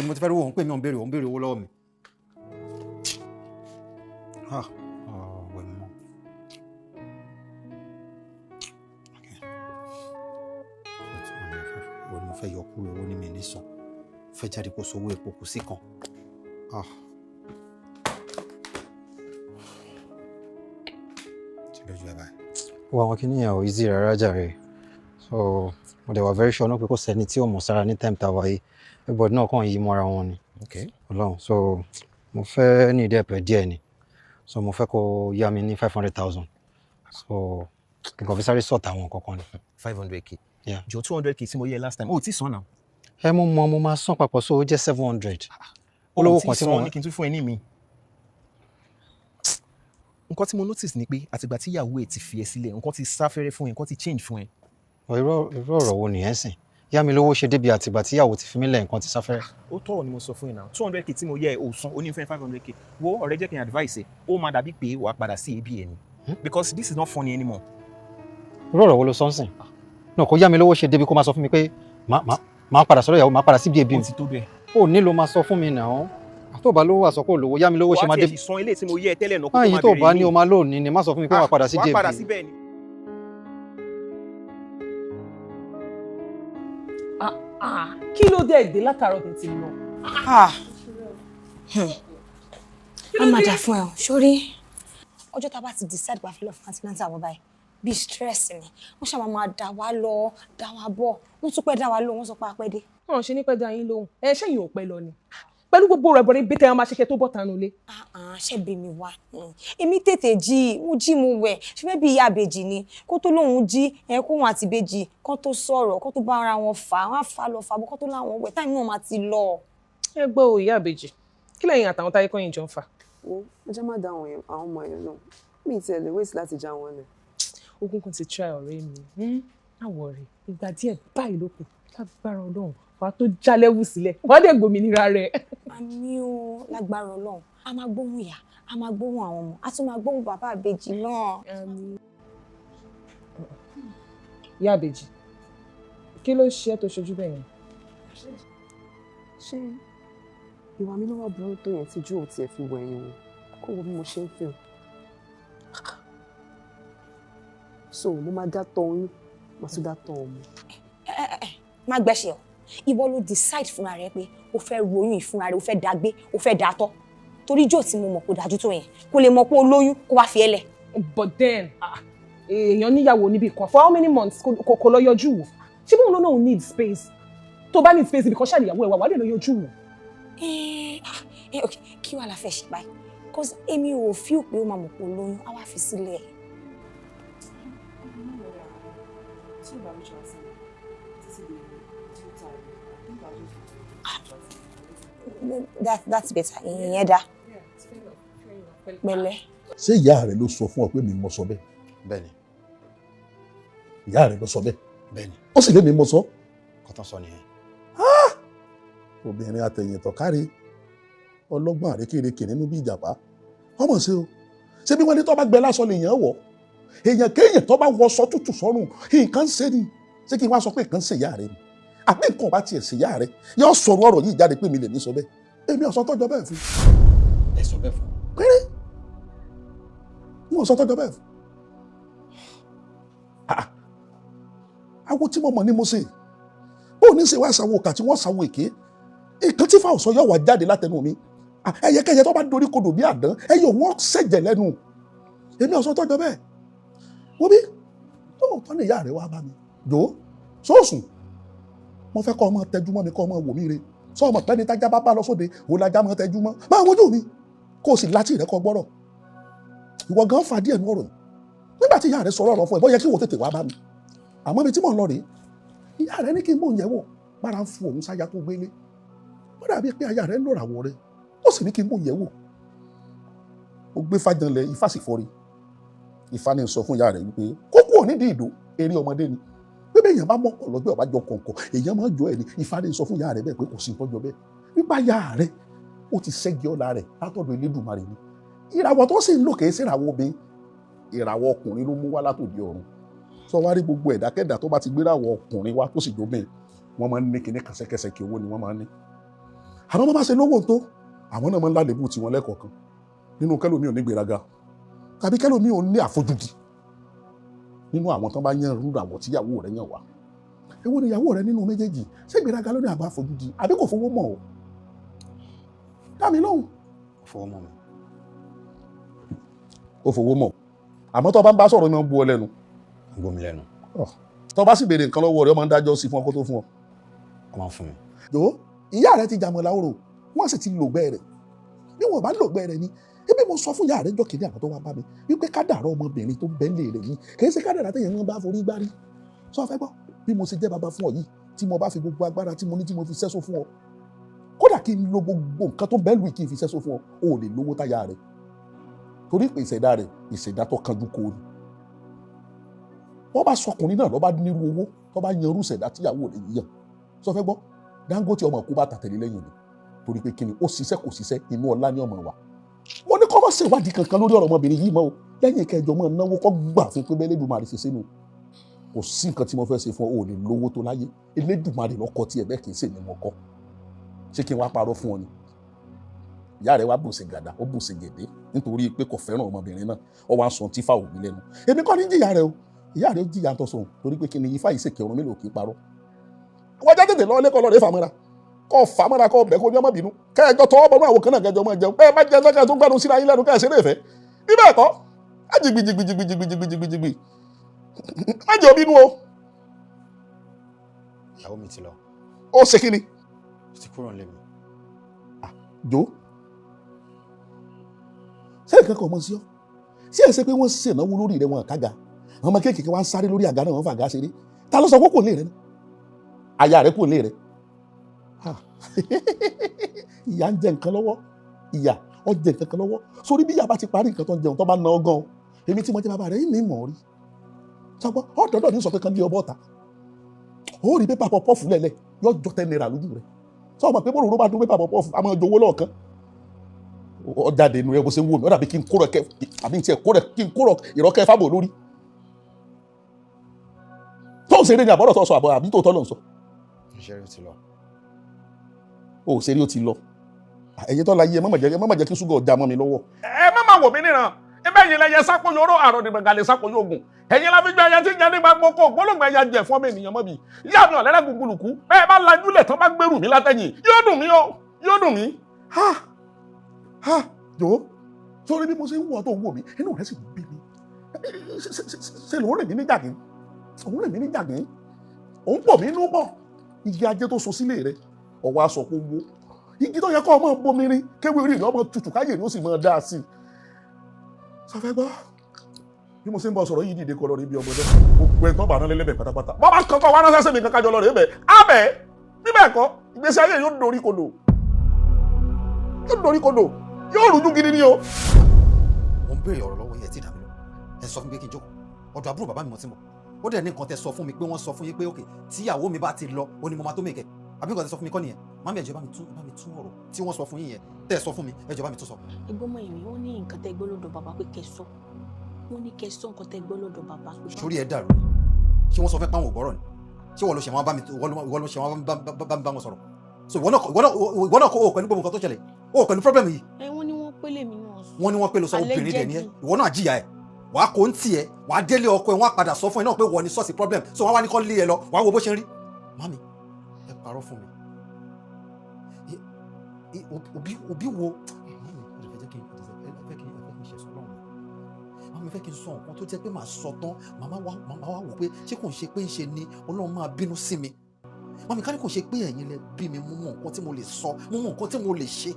Speaker 3: mo ti fẹ́ rí owó òun pé mi ò ń béèrè owó lọ́wọ́ mi. Wẹ̀ mọ́. Mo fẹ́ yọ kúrò owó ní mi ní sàn. Fẹ́ jáde kó sówó epo kù sí kan. lójú ẹ báyìí.
Speaker 12: Well, àwọn kìíní yẹn ò easy rárá jàre. So mo dẹ̀ wà very sure náà pé kò sẹ́ni tí ò mọ̀ sára ní time tàwa yìí. Everybody náà kàn yí mọ́ra wọn ni.
Speaker 3: Okay.
Speaker 12: Ọlọ́run. So mo fẹ́ ní ìdí ẹ̀pẹ̀ díẹ̀ ni. So mo fẹ́ kó yá mi ní 500,000. So nǹkan fi sáré sọ̀tà àwọn kankan ni.
Speaker 3: 500k.
Speaker 12: Yeah.
Speaker 3: Jọ 200k tí mo yẹ last time. O ti san now.
Speaker 12: Ẹ mo máa san papọ̀ so ó jẹ́ 700.
Speaker 3: Olówó kan tí mo ní kí n tún fún ẹ ní mi. Nǹkan tí mo notice ni pé àtìgbà tí ìyàwó ẹ ti fi ẹ sílẹ̀, nǹkan ti sáfẹ́rẹ́ fún ẹ, nǹkan ti change fún ẹ.
Speaker 12: Irú ọ̀rọ̀ wo nìyẹn sìn? Yá mi lówó ṣe débi àtìgbà tí ìyàwó ti fi mí lẹ̀ nǹkan ti sáfẹ́rẹ́.
Speaker 3: Ó tọrọ ni mo sọ fún ẹ náà. 200k tí mo yẹ ò san, ó ní fẹ́ 500k. Wo ọ̀rẹ́ jẹ́ kí n advice ẹ. Ó máa dàbí pé wàá padà sí ebi ẹ ni. Because this is not funny anymore.
Speaker 12: Irú ọ̀rọ̀ wo ló sọ ń sìn? Náà kò yá mi lówó ṣe débi kó máa sọ fún mi pé máa padà sọ́dọ̀ ìyàwó, máa padà síbi ebi mi.
Speaker 3: Ó ti tó bẹ́ẹ̀.
Speaker 12: Ó nílò máa sọ fún mi náà. Tó bá lówó àsọkò lówó, yá mi lówó ṣe máa dé.
Speaker 3: Wàá ti san ilé tí mo yẹ tẹ́lẹ̀ náà kó tó máa
Speaker 12: bẹ̀rẹ̀. Tó bá ní o máa lóòní ni má sọ fún mi pé wàá padà sí
Speaker 3: wàá
Speaker 12: débi.
Speaker 3: padà síbẹ̀ ni.
Speaker 8: Kí ló dé èdè látàárọ̀ tẹ̀ ti lọ?
Speaker 9: A máa dà fún ẹ o, sórí ọjọ́ tá a bá ti decide pa fẹ́ lọ fún antinanta àwọn báyìí bí stress ni wọ́n ṣàmà máa dà wá lọ dà wá bọ̀ wọ́n tún pẹ́ dà wá lóhùn wọ́n sọ pé a pẹ́ dé.
Speaker 8: Wọ́n ṣe ní pẹ́ dá yín lóhùn ṣẹ́yìn ò pẹ́ lọ ni pẹ̀lú gbogbo rẹ̀ bọ̀rẹ̀ bí tẹ́ ẹ máa ṣe kẹ́ tó bọ̀ tánú lé.
Speaker 9: Ṣé bí mi wá èmi tètè jí mo wẹ̀ ṣe fẹ́ bí ìyá àbèjì ni kó tó lóhùn jí kó wọn àti ìbejì kó tó sọ̀rọ̀ kó tó bá ara wọn fà wọn á fà lọ fà bọ́ kó tó láwọn wẹ̀ táìmù náà máa ti lọ.
Speaker 8: Ẹ gbọ́ o ìyá àbèjì kí lẹ́yìn àtàwọn táyé kọ́yìn jọ ń fà.
Speaker 10: Wo ọjọ́ má dá àwọn ọmọ ẹ̀ lọ mi ti ẹ̀ lè wait láti já wọn lẹ̀.
Speaker 8: Ogun kan ti try ọ̀rẹ́ mi àwọ̀ rẹ̀ ìgbà díẹ̀ báyìí ló kù lágbára Ọlọ́run wà á tó já lẹ́wù sílẹ̀ wà á dẹ̀ gbòmìnira rẹ̀.
Speaker 9: Àmì o lágbára Ọlọ́run a máa gbóhùn ìyá a máa gbóhùn àwọn ọmọ a tún máa gbóhùn bàbá àbèjì náà.
Speaker 8: Ìyá àbèjì kí ló ṣe é tó ṣojú bẹ́ẹ̀ yẹn.
Speaker 10: Ṣé ìwà mi ló wà burú tó yẹn tí ju òtí ẹ̀ fi wọ ẹ̀yìn wọn kó wo bí mo ṣe ń fẹ́ o. So mo máa dá tọ́ oyún màá tún dá tọ́ ọmọ.
Speaker 9: Má gbẹ́sẹ̀ o ìwọ ló decide fúnra rẹ pé o fẹ́ ròyìn ìfúnra rẹ o fẹ́ dàgbé o fẹ́ dàtọ́ torí jò tí mo mọ̀ kó dájú tó yẹn kó lè mọ̀ pé o lóyún kó wá fi ẹ́ lẹ̀.
Speaker 8: But then èèyàn níyàwó níbi kan for how many months kò lọ yọjú wò ṣé bóun náà need space tó bá need space ibìkan ṣáà níyàwó ẹ̀ wà lè lọ yọjú wò.
Speaker 9: Ok kí wàá la fẹ́ ṣe báyìí cause èmi ò feel pé ó máa mọ̀ pé o lóyún á wá fi sílẹ̀. That's better. Ìyẹn dá. Pẹ̀lẹ́.
Speaker 13: Ṣé ìyá rẹ ló sọ fún ọ pé mi mọ sọ bẹ́ẹ̀?
Speaker 12: Bẹ́ẹ̀ni.
Speaker 13: Ìyá rẹ ló sọ bẹ́ẹ̀?
Speaker 12: Bẹ́ẹ̀ni.
Speaker 13: Ó sì lé mi mọ sọ.
Speaker 12: Kọ́tán sọ nìyẹn.
Speaker 13: Obìnrin àtẹ̀yìntọ̀ kárí ọlọ́gbọ́n àrékèrèkè nínú bí ìjàpá. Ọmọ ṣe o. Ṣé bí wọ́n ní tó bá gbẹ lásán lè yàn wọ̀? Èèyàn kéèyàn tó bá wọṣọ tútù sọ́rùn nǹkan ṣe ni. Ṣé kí n wá sọ pé nǹkan ṣe ìyá rẹ ni? Àbí nǹkan bá tiẹ̀ ṣe ìyá rẹ yóò sọ̀rọ̀ ọ̀rọ̀ yìí jáde pé mi lè ní sọ bẹ́ẹ̀. Èmi ọ̀sán tọ́jọ́ bẹ́ẹ̀ fún.
Speaker 12: Ẹ sọ bẹ́ẹ̀ fún.
Speaker 13: Péré. Mo ọ̀sán tọ́jọ́ bẹ́ẹ̀ fún. Awo tí mo mọ̀ ní mo ṣe. Bó ní ṣe wá ṣàwọn òkà tí wọ́n ṣàwọn èké. Nǹkan tí fáwọn sọ yóò wá jáde látẹnu mi. Ẹyẹkẹyẹ tó bá dorí kodò bí àdán ẹyẹ wọn ṣẹ̀jẹ̀ lẹ́nu. Èmi ọ̀sán tọ́jọ́ bẹ́ẹ̀. Wo bí? Lóòótọ́ ni ìyá rẹ̀ wá bá mi. Jò sóòsùn. Mo fẹ́ kọ́ ọmọ tẹjú mọ́ mi kọ́ ọmọ wò mí re. Sọ ọmọ pẹ́ni tájá bá bá lọ sóde òun lajá mọ́ tẹjú mọ́. Máa wojú mi kó o sì láti rẹ̀ kọ́ gbọ́rọ̀. Ìwọ gan fa díẹ̀ nú ọ̀rọ̀. Nígbà tí ìyá rẹ̀ sọ̀rọ̀ ọ̀rọ̀ fún ẹ bọ́ yẹ kí wò tètè wá bá mi. Àmọ́ mi tí mò ń lọ rèé. Ìyá rẹ̀ ní kí n bò ń yẹ̀ wò bára ń fún òun sáyà tó gbélé. Ó dàbí pé aya rẹ̀ ń lòrà wọ̀ rẹ̀. Ó sì ní kí n bò ń yẹ̀ wò. Ó gbé fájanlẹ̀ ifá sì fọ́rí. Ifá ní sọ fún ìyá rẹ̀ wípé kókó ò nídìí ìdó eré ọmọdé ni. Bébè èèyàn bá mọ́kọ̀ lọ́gbẹ́ ọ̀bá jọ kọ̀ọ̀kọ̀ èèyàn máa ń jọ ẹ̀ ní Ifá ní sọ fún ìyá rẹ̀ bẹ́ẹ̀ pé kò sí ìtọ́jọ́ bẹ́ẹ̀. Nípa ìyá rẹ̀ ó ti ṣẹ́gi ọ̀la rẹ̀ látọ̀dọ̀ Elédùmarè ni. Ìràwọ̀ tó sì ń lò kèé sí ìràwọ̀ obìnrin. Ìràwọ̀ ọkùnrin ló mú wá látòdì ọ̀run. Sọ wá rí gbogbo ẹ̀dákẹ́dà tó bá ti gbé ìràwọ̀ ọkùnrin wá tó sì jó bẹ́ẹ̀ wọ́n máa ń ní kíní kàṣẹ́kẹsẹ̀ kí owó ni wọ́n máa ń ní. Àmọ́ bá bá ṣe lówó tó àwọn náà máa ń lálébù tiwọn lẹ́kọ̀ọ̀kan nínú kẹ́lòmí ò ní gbéraga tàbí kẹ́lòmí ò ní àfojúdi nínú àwọn tán bá yàn rú àwọ̀ tíyàwó rẹ̀ yàn wá. Èwo ni ìyàwó rẹ̀ nínú méjèèjì ṣé gbéraga ló ní àbá àfojúdi àbí kò fowó mọ̀ ọ́? Dá mi lóhùn.
Speaker 12: Fowó mọ̀ mi.
Speaker 13: Ó fowó mọ̀ àmọ́ tó bá ń bá sọ̀rọ̀ máa ń bu ọ lẹ́nu.
Speaker 3: gbó mi lẹ́nu.
Speaker 13: tó bá sì béèrè nǹkan lọ́wọ́ rẹ̀ ó máa ń dájọ́ sí fún ọ kó tó fún ọ.
Speaker 3: ó máa ń fún mi.
Speaker 13: jòó ìyá rẹ ti jàmọ̀ láwòrò wọ́n sì ti lògbẹ́ rẹ̀ bí wọ́n bá lògbẹ́ rẹ̀ ni ebi mo sọ fún ìyá rẹ jọ́ kìnìún àná tó wá bá mi wípé kádàrá ọmọbìnrin tó bẹ́ẹ̀lì rẹ̀ yìí kì í ṣe kádàrá téèyàn ń bá forí gbárí sọ fẹ́ gbọ́ bí mo ṣe jẹ́ bàbá fún ọ yìí tí mo bá fi gbogbo agbára tí mo ní tí mo fi sẹ́sọ fún ọ kódà kí n lo gbogbo nǹkan tó bẹ́ẹ̀lù kí n fi sẹ́sọ fún ọ ò lè lówó táyà rẹ̀ torí pé ìṣẹ̀dá rẹ̀ ìṣẹ̀dá tó kanjú kó ni wọ́n bá sọkùnrin náà lọ́ba nírú owó tó bá yan irú ìṣẹ̀dá tíyàwó rẹ̀ yíyàn sọ fẹ́ gbọ́ Dangote ọmọ kó bá tàtẹ̀lé lẹ́yìn mi torí pé kí ni ó ṣiṣẹ́ kò ṣiṣẹ́ inú ọlá ní ọmọ wa mo ní kọ́ mọ́ ṣe ìwádìí kankan lórí ọ̀rọ̀ ọmọbìnrin yìí mọ́ o lẹ́yìn kẹjọ mọ́ náwó kọ́ gbà fún pé bẹ́lẹ́dùmarè ṣe sínú kò sí nǹkan tí mo fẹ́ ṣe fún ọ ò lè lówó tó láyé Elédùmarè lọ́kọ tí ẹ bẹ́ẹ̀ kì í ṣe ni mo kọ́ ṣé kí n wá parọ́ fún ọ ni ìyá rẹ wá bùsìn gàdá ó bùsìn gèdè nítorí pé kò fẹ́ràn ọmọbìnrin náà ọ wá ń sọ tífà òbí lẹ́nu èmi kọ́ ní jìyà rẹ o ìyá rẹ ó jìyà tó sọ̀hún torí pé kí ni ifá yìí ṣèkè ọ̀run mélòó kì í parọ́ wọ́n já tètè lọ lẹ́kọ̀ọ́ lọ́rẹ́ fàmọ́ra kọ́ fàmọ́ra kọ́ bẹ̀ kó ní ọmọ bínú kẹ́ẹ̀jọ tọwọ́ bọ́nú àwọn kan náà kẹjọ máa jẹun bẹ́ẹ̀ bá jẹun kẹ́ẹ̀ tó gbádùn síra yín lẹ́nu kẹ́ẹ̀ ṣeré ìfẹ́ níbẹ̀ ẹ̀kọ́ á jìgbìjìgbìjìgbìjìgbìjìgbì má jẹ́ òbínú o.
Speaker 3: ìyàwó mi ti lọ.
Speaker 13: ó ṣe kí ni.
Speaker 3: ti kúrò nílé mi.
Speaker 13: jò ṣé nǹkan kan mọ sí ọ ṣé ẹ ṣe pé wọ́n ṣènáwó lórí rẹ wọn àkága àwọn ọmọ kéékèèké wá ń sáré lórí àga náà wọ́n fàgá ṣeré ta ló sọ pé kò lè rẹ ní aya rẹ kò lè rẹ ìyá ń jẹ nǹkan lọ́wọ́ ìyá ọ jẹ nǹkan kan lọ́wọ́ sórí bí ìyá bá ti parí nǹkan tó ń jẹun tó bá na ọ gan èmi tí mo jẹ bàbá rẹ ní ìmọ̀ rí sọgbọ́ ọ̀dọ́dọ̀ ní sọ pé kan lé ọbọ̀ ta ó rí pépà pọ́ọ̀fù lẹ́lẹ̀ yóò jọ 10 naira lójú rẹ sọ ma pé bó ló bá dún pépà pọ́ọ̀fù àmọ́ ọjọ́ owó lọ́ọ̀kan ọjàde inú ẹ bó ṣe ń wò mí ó dàbí kí n kóró ìrọ́kẹ́ fábò lórí tó ń ṣeré ní àbọ̀rọ̀ tó sọ àbọ̀ àbí tó tọ́ ló ń sọ.
Speaker 3: ìṣeré ti lọ.
Speaker 13: ó ṣeré ó ti lọ ẹ̀yin tó la yí ẹ má mà jẹ́ kí ṣúgà ọjà mọ́ mi lọ́wọ́.
Speaker 14: ẹ má máa wò mí níran ẹbẹ́ yìí lẹ́yẹ sápò yòró àrùn ìgbàgàlè sápò yóògùn ẹ̀yin la fi gbé ẹyẹ tí ń jẹ nígbà gbogbo gbólógbò ẹyẹ jẹ fún ọmọ ènìyàn mọ́bi ìyá mi ọ̀lẹ́rẹ́ gbùgbùlùkù bẹ́ẹ̀ bá lajúlẹ̀ tán bá gbèrú mi látẹ̀yìn yóò dùn mí o yóò dùn mí.
Speaker 13: jò sórí bí mo ṣe ń wọ tó ń wò mí inú rẹ sì bí mi ṣe lòun rìn mí ní jàgín òun rìn mí ní jàgín òun pọ̀ mí inú pọ̀ igi ajé tó so sílé rẹ ọwọ́ aṣọ kó wó igi tó yẹ kọ́ ọmọ bomirin kéwì orí rẹ ọmọ tutù káyè ni ó sì máa dá sí i sọfẹ́ gbọ́ bí mo ṣe ń bọ̀ sọ̀rọ̀ yìí dìde kọ́ lọ rí bí ọmọdé gbogbo ẹ̀gbọ́n bàánà lélẹ́bẹ̀ pátápátá bọ́ bá kankan wá ránṣẹ́ sẹ́mi kankan jọ lọ rí bẹ̀ abẹ́ bíbẹ̀ kọ́ ìgbésí ayé yóò dorí kodò yóò rújú gidi ni o.
Speaker 3: mo ń béèrè ọ̀rọ̀ lọ́wọ́ yẹn tí ìdààmú ẹ sọ fún mi pé kí n jókòó ọ̀dọ̀ àbúrò bàbá mi mo ti mọ̀ ó dẹ̀ ní nǹkan tẹ sọ fún mi pé wọ́n sọ fún yín pé òkè tíyàwó mi bá ti lọ ó ní mo máa tó mèkẹ́ àbí nǹkan tẹ sọ fún mi kọ́ nìyẹn màmí ẹ̀jọ̀ bá mi tún ọ̀rọ̀ tí wọ́n sọ fún yín yẹn tẹ́ ẹ sọ fún mi ẹ̀jọ̀ bá mi tún sọ.
Speaker 7: ẹ̀gbọ́n mọ ìrìn ó ní nǹkan tẹ́ gbọ́ lọ́dọ̀ bàbá pé kẹ́ sọ wọ́n ní kẹ́ sọ nǹkan tẹ́ gbọ́ lọ́dọ̀ bàbá pé.
Speaker 3: sórí ẹ dàrú ṣé wọ́n sọ fẹ́ páwọn ògbọ́rọ̀ ni ṣé wọ́n lọ ṣe wọn bá mi bá wọn sọ̀rọ̀ so ìwọ náà kó o pẹ̀lú gbogbo nǹkan tó ṣẹlẹ̀ o pẹ̀lú problem yìí.
Speaker 7: ẹ wọ́n ní wọ́n pélé mi náà.
Speaker 3: wọ́n ní wọ́n pé lọ sọ obìnrin dẹ̀ ni ẹ ìwọ náà jìyà ẹ wàá kó ń tiẹ̀ wàá délé ọkọ ẹ wọ́n á padà sọ fún ẹ náà pé wọ́n ní sọ́ọ̀sì problem so wọ́n wá ní kọ́ lé ẹ lọ wàá wo bó ṣe ń rí. mami ẹ parọ́ fún mi òbí wo mami fẹ́ kí n sọ nǹkan tó jẹ́ pé màá sọ tán màmá wá wò pé ṣé kò ń ṣe pé ń ṣe ni Ọlọ́run máa bínú sí mi mami ká ní kò ṣe pé ẹ̀yin lẹ bí mi mú mọ̀ nǹkan tí mo lè sọ mú mọ̀ nǹkan tí mo lè ṣe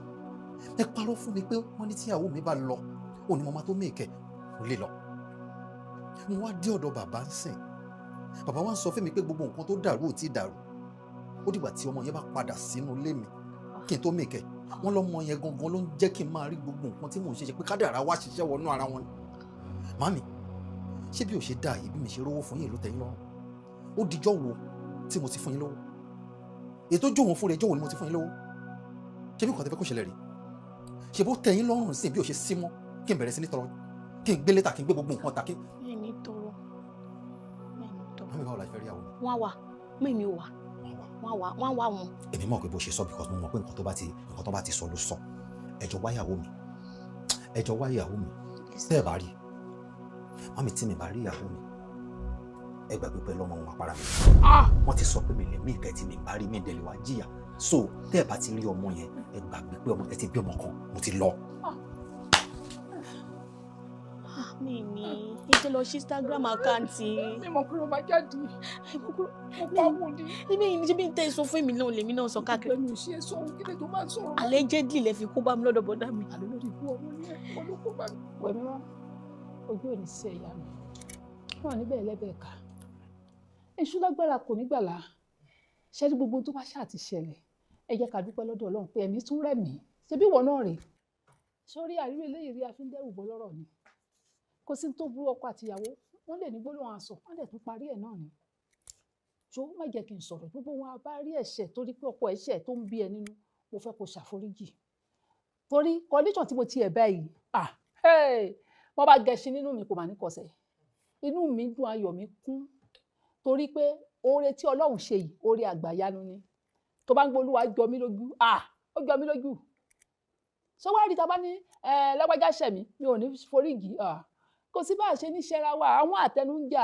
Speaker 3: ẹ parọ́ fún mi pé wọ́n ní tíyàwó mi bá lọ òní mo máa tó mèkẹ́ kò lè lọ mo wá dé ọ̀dọ̀ bàbá ń sìn bàbá wa ń sọ fún mi pé gbogbo nǹkan tó dàrú ò tí dàrú ó dìgbà tí ọmọ yẹn bá padà sínú ilé mi kí n tó mèkẹ́ wọ́n lọ́mọ yẹn gangan ló ń jẹ́ kí n máa rí gbogbo nǹkan tí mò ń ṣe pé kádàrá wá ṣiṣẹ́ wọnú ara wọn ni mami ṣé bí ò ṣe dáa yìí bí mi ṣe rówó fún yín ló tẹ́ yín lọ́rùn ó dijọ́ wo tí mo ti fún yín lówó ètò jòwó fún rẹ̀ jòwó ni mo ti fún yín lówó ṣé bí nǹkan tẹ́ fẹ́ kó ṣẹlẹ̀ rí ṣe bó tẹ́ yín lọ́rùn sí bí ò ṣe sí mọ́ kí n bẹ̀rẹ̀ sí ní tọrọ kí n gbé létà kí n gbé gbogbo nǹkan ta kí.
Speaker 7: ẹni tọrọ
Speaker 3: mami báwo la fẹ́ rí àwọn.
Speaker 7: wọ́n wà mímí wà wọ́n wà wọn.
Speaker 3: èmi mọ̀ pé bó ṣe sọ because mo mọ̀ pé nǹkan tó bá ti sọ ló sọ ẹjọ́ wáyàwó mi tẹ́ ẹ bá rí mami tí mi bá rí ìyàwó mi ẹ gbàgbé pẹ̀lú ọmọ wọn àpárá mi wọ́n ti sọ pé mi lè mí ìkẹ́ tí mi bá rí mi ìdẹ̀lẹ̀ wá jìyà so tẹ́ ẹ bá ti rí ọmọ yẹn ẹ gbàgbé pé ẹ ti bí ọmọ kan mo ti lọ.
Speaker 7: Mi ni ìjẹ́ lọ sí Instagram àkáǹtì.
Speaker 2: Mi mọ̀ pé o máa jáde. Mo pa wò ni.
Speaker 7: Níbi bí n tẹ́ sọ fún èmi náà lèmi náà sọ káàkiri.
Speaker 2: Pẹ̀lú iṣẹ́ sọ kí lè tó máa sọ̀rọ̀.
Speaker 7: Allegedly lẹ fi kó bá mi lọ́dọ̀ bọ́dá mi.
Speaker 2: Àlọ́ lórí ikú ọmọ ní ẹ̀kọ́ ló kó bá mi. Wẹ̀mí wá, ojú ò ní sí ẹ̀yà mi. Wọ́n níbẹ̀ lẹ́bẹ̀ẹ́ ká. Èṣù lágbára kò ní gbàlà. Ṣé ní gbogbo tó bá ṣáà ti ṣẹlẹ̀? Ẹ jẹ́ ká dúpẹ́ lọ́dọ̀ Ọlọ́run pé ẹ̀mí tún rẹ̀ mí. Ṣé bí ìwọ náà rèé? Sórí àríwé eléyìí rí afíndẹ́rù bọ́ lọ́rọ̀ ni. Kò sí tó burú ọkọ àtìyàwó, wọ́n lè ní gbólóhùn àsọ, wọ́n dẹ̀ tún parí ẹ̀ náà ni. Jọ má jẹ́ kí n sọ̀rọ̀, gbogbo wọn a bá rí ẹ̀ṣẹ̀ torí pé ọkọ ẹ̀ṣẹ̀ tó ń bí ẹ nínú, mo fẹ́ kó ṣàforíjì. Torí condition tí mo ti ẹ̀ báyìí, wọ́n bá gẹṣin nínú mi kò mà ní kọsẹ̀. Inú mi dùn, ayọ̀ mi kún torí pé oore tí Ọlọ́run ṣe yìí, oore àgbàyanu ni. Tó bá ń gbólúwa jọ mí lójú, ó jọ mí lójú. Sọ wá rí ta bá ní lágbájá ṣẹ̀ mí, mi ò ní foríjì. Kò sí bá a ṣe ní ṣẹ́ra wa, àwọn àtẹnújà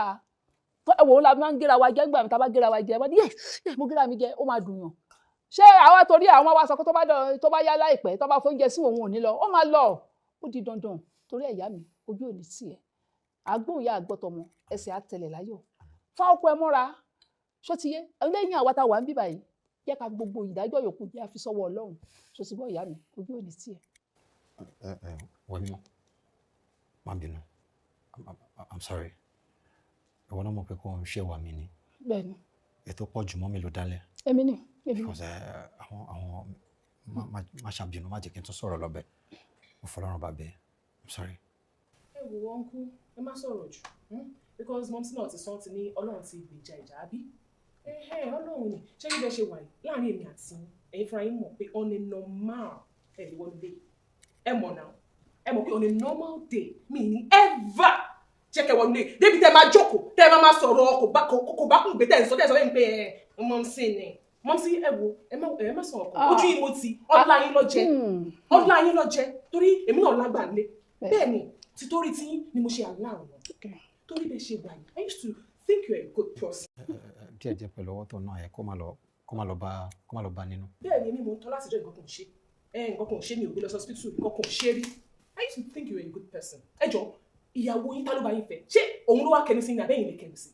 Speaker 2: ẹ̀wọ̀n la máa ń gẹ́ra wa jẹ́ gbà mí tá bá gẹ́ra wa jẹ́ wọ́n ní mo gẹ́ra mi jẹ́ ó máa dùn yàn. Ṣé àwa torí àwọn wa sọ pé tó bá yá láìpẹ́ tó bá fóúnjẹ sí òun ò ní lọ ó máa lọ ó di dandan torí ẹ̀yà mi ojú ò ní tì ẹ́ àgbóhùn ya àgbọ̀tọ̀mọ ẹsẹ̀ àtẹlẹ̀ láyọ̀ fa ọkọ ẹ mọ́ra ṣó ti yé lẹ́yìn àwa tá wà ń bíbà yìí jẹ́ ká gbogbo ìdájọ́ yòókù jẹ́ àfi sọ́wọ́ Ọlọ́run ṣó ti bọ́ ìyá mi ojú ò ní tì ẹ́.
Speaker 12: Wọ́n mímọ́ má bínú I'm sorry. Ìwọ náà mọ̀ pé kò ń ṣe wà mí ni.
Speaker 2: Bẹ́ẹ̀ni.
Speaker 12: Ètò pọ̀ jù mọ́ mi ló dálẹ̀.
Speaker 2: Èmi ni.
Speaker 12: Because àwọn má ṣàbínú má jẹ́ kí n tún sọ̀rọ̀ lọ́bẹ̀. Mo fọlọ́run bá bẹ́ẹ̀. I'm sorry.
Speaker 8: Ẹ wo ọ̀nkú, ẹ má sọ̀rọ̀ jù. Because mọ́mísí náà ti sọ ti ní Ọlọ́run ti gbèjà ìjà àbí? Ọlọ́run ni. Ṣé bí bẹ́ẹ̀ ṣe wà yìí láàrin èmi àti ẹ̀yin fúnra yín mọ̀ pé on a normal ẹ̀ lè wọlé ẹ mọ̀ náà. Ẹ mọ̀ pé on a normal day mi ní ever jẹ́ kẹ́ wọlé débi tẹ́ máa jókòó tẹ́ máa sọ̀rọ̀ kò bá kún gbé tẹ́ ń sọ lẹ́yìn pé mọ́mísí ni mọ́mísí ẹ wo ẹ má sọ̀rọ̀ kan ojú yìí mo ti ọ̀la yín lọ jẹ torí èmi náà lágbà lé bẹ́ẹ̀ ni títorí tí ni mo ṣe aláàrùn wọn torí bẹ́ẹ̀ ṣe wà yìí I used to think you are a good person.
Speaker 12: díẹ̀ pẹ̀lú ọwọ́ tó náà yẹ kó má lọ bá nínú.
Speaker 8: bẹ́ẹ̀ ni èmi mo ń tọ́ láti jẹ́ nǹkan kan ṣe nǹkan kan ṣe mi ò gbé lọ sí hospital nǹkan kan ṣe rí I used to think you were a good person. Ẹ jọ ìyàwó yín tá ló bá yín fẹ́ ṣé òun ló wá kẹnu sí ní abẹ́yìn lè kẹnu sí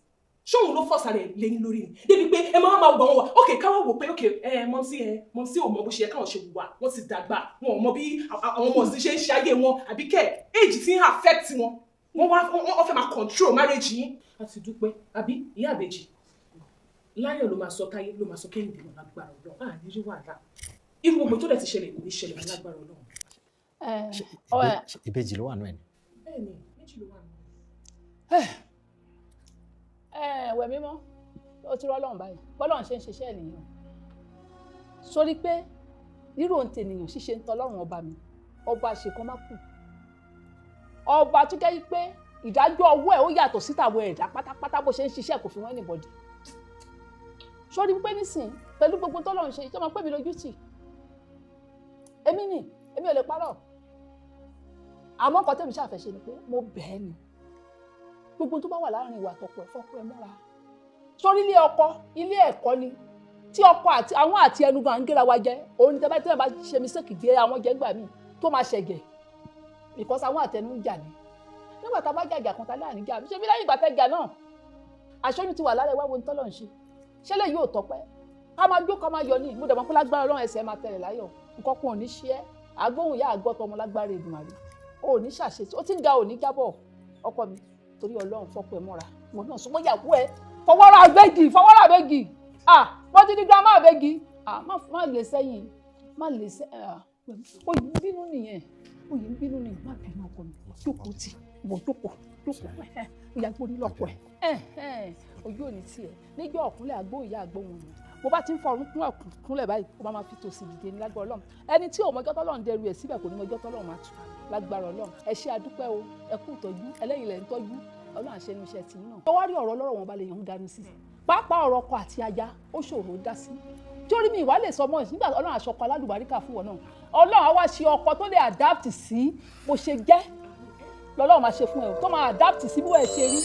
Speaker 8: ṣé òun ló fọ́ọ̀sà rẹ̀ lẹ́yìn lórí ni débi pé ẹ máa gbọ́ wọn wà ókè káwá wò pé ókè mọ́mísí ò mọ bó ṣe yẹ káwọn ṣe wà wọ́n ti dàgbà wọn ò mọ bí àwọn ọmọ ọ̀sìn ṣe ń ṣe ayé wọn àbí kẹ́ éèjì tí ń affect wọn wọ́n fẹ́ máa control marriage yín àti dúpẹ́ àbí ìyá àbèjì láyọ̀ ló máa sọ káyé ló máa sọ kéyìndé wọn lágbára Ọlọ́run àní rí wàhálà irú gbogbo tó dẹ̀ ti ṣẹlẹ̀ kò ní ṣẹlẹ̀ wọn lágbára Ọlọ́run.
Speaker 12: ìbejì ló wà nù ẹ̀ ni.
Speaker 8: bẹ́ẹ̀ni méjì ló wà nù.
Speaker 2: Wẹ̀ mímọ́ ó ti rọ́ Ọlọ́run báyìí bọ́lọ́run ṣe ń ṣiṣẹ́ ènìyàn sórí pé rírò ń tènìyàn ṣíṣe ń tọ́lọ́run ọba mi ọba ṣèkan má kù ọba tó jẹ́ pé ìdájọ́ ọwọ́ ẹ̀ ó yàtọ̀ sí tàwọn ẹ̀dá pátápátá bó ṣe ń ṣiṣẹ́ kò fi wọ́n anybody sórí pé nísìn pẹ̀lú gbogbo tọ́lọ́run ṣe ìjọba pé mi lójú tì èmi ò lè parọ́ àmọ́ nǹkan tẹ́mi ṣàfẹ́ṣe ni pé mo bẹ̀ẹ́ ni gbogbo tó bá wà láàrin ìwà àtọkọ ẹ̀ fọ́kọ ẹ̀ mọ́ra sórí ilé ọkọ ilé ẹ̀kọ́ ni tí ọkọ àti àwọn àti ẹnu gan gẹ́ra wa jẹ́ òun ni tẹ́bá bá ṣe mistake gbé àwọn jẹ́ gbà mí tó máa ṣẹ̀gẹ̀ because àwọn àtẹnu ń jà ní nígbà tá a bá jàjà kan tá a láàrin jà mí ṣe bí lẹ́yìn ìgbà tẹ́ jà náà aṣọ́yún ti wà lára ìwà wo ní tọ́lọ̀ ń ṣe ṣé lè yóò tọ́pẹ́ ká máa jó ká máa yọ ní mo dẹ̀ mọ́ pé lágbára Ọlọ́run ẹsẹ̀ máa tẹ̀lé láyọ̀ nǹkan kan ò ní ṣe é àgbóhùn yá àgbọ́tọ̀ ọmọ lágbára Èdùmàrè ò ní ṣàṣetì ó ti ń ga ò ní jábọ̀ ọkọ mi torí Ọlọ́run fọ́pọ̀ ẹ̀ mọ́ra mo náà sọ mọ́yàwó ẹ fọwọ́rà abẹ́gì wọ́n ti di grandma abẹ́gì má lè sẹ́yìn má lè sẹ́yìn ó yìí ń bínú nìyẹn má bínú ọkọ mi jókòó tì wọ́n jókòó ìyá gbórí lọ́pọ̀ ẹ̀ ojú ò ní tiẹ̀ níjọ́ ọ̀kúnlẹ̀ àgbóhùn àgbóhùn mi mo bá ti ń fọrún kúnlẹ̀ báyìí ó bá máa fi tòsí dìde ní lágbára Ọlọ́run ẹni tí òmọjọ́ tọ́lọ́run dẹrù ẹ̀ síbẹ̀ kò ní mọjọ́ tọ́lọ́run máa tù lágbára Ọlọ́run ẹ ṣé adúpẹ́ o ẹ kú ìtọ́jú ẹlẹ́yìn lẹ̀ ń tọ́jú Ọlọ́run àṣẹ ní iṣẹ́ tì náà. tó wá rí ọ̀rọ̀ ọlọ́rọ̀ wọn balẹ̀ yàn ń dání sí pàápàá ọ̀rọ̀ ọkọ àti aya ó ṣòro dá sí torí mi ìwà lè sọ mọ́ nígbà Ọlọ́run àṣọkọ alálùbáríkà fún wọn náà Ọlọ́run á wá ṣe ọkọ tó lè adapt sí bó ṣe jẹ́ lọ́lọ́run máa ṣe fún ẹ tó máa adapt sí bí wọ́n ẹ ṣe rí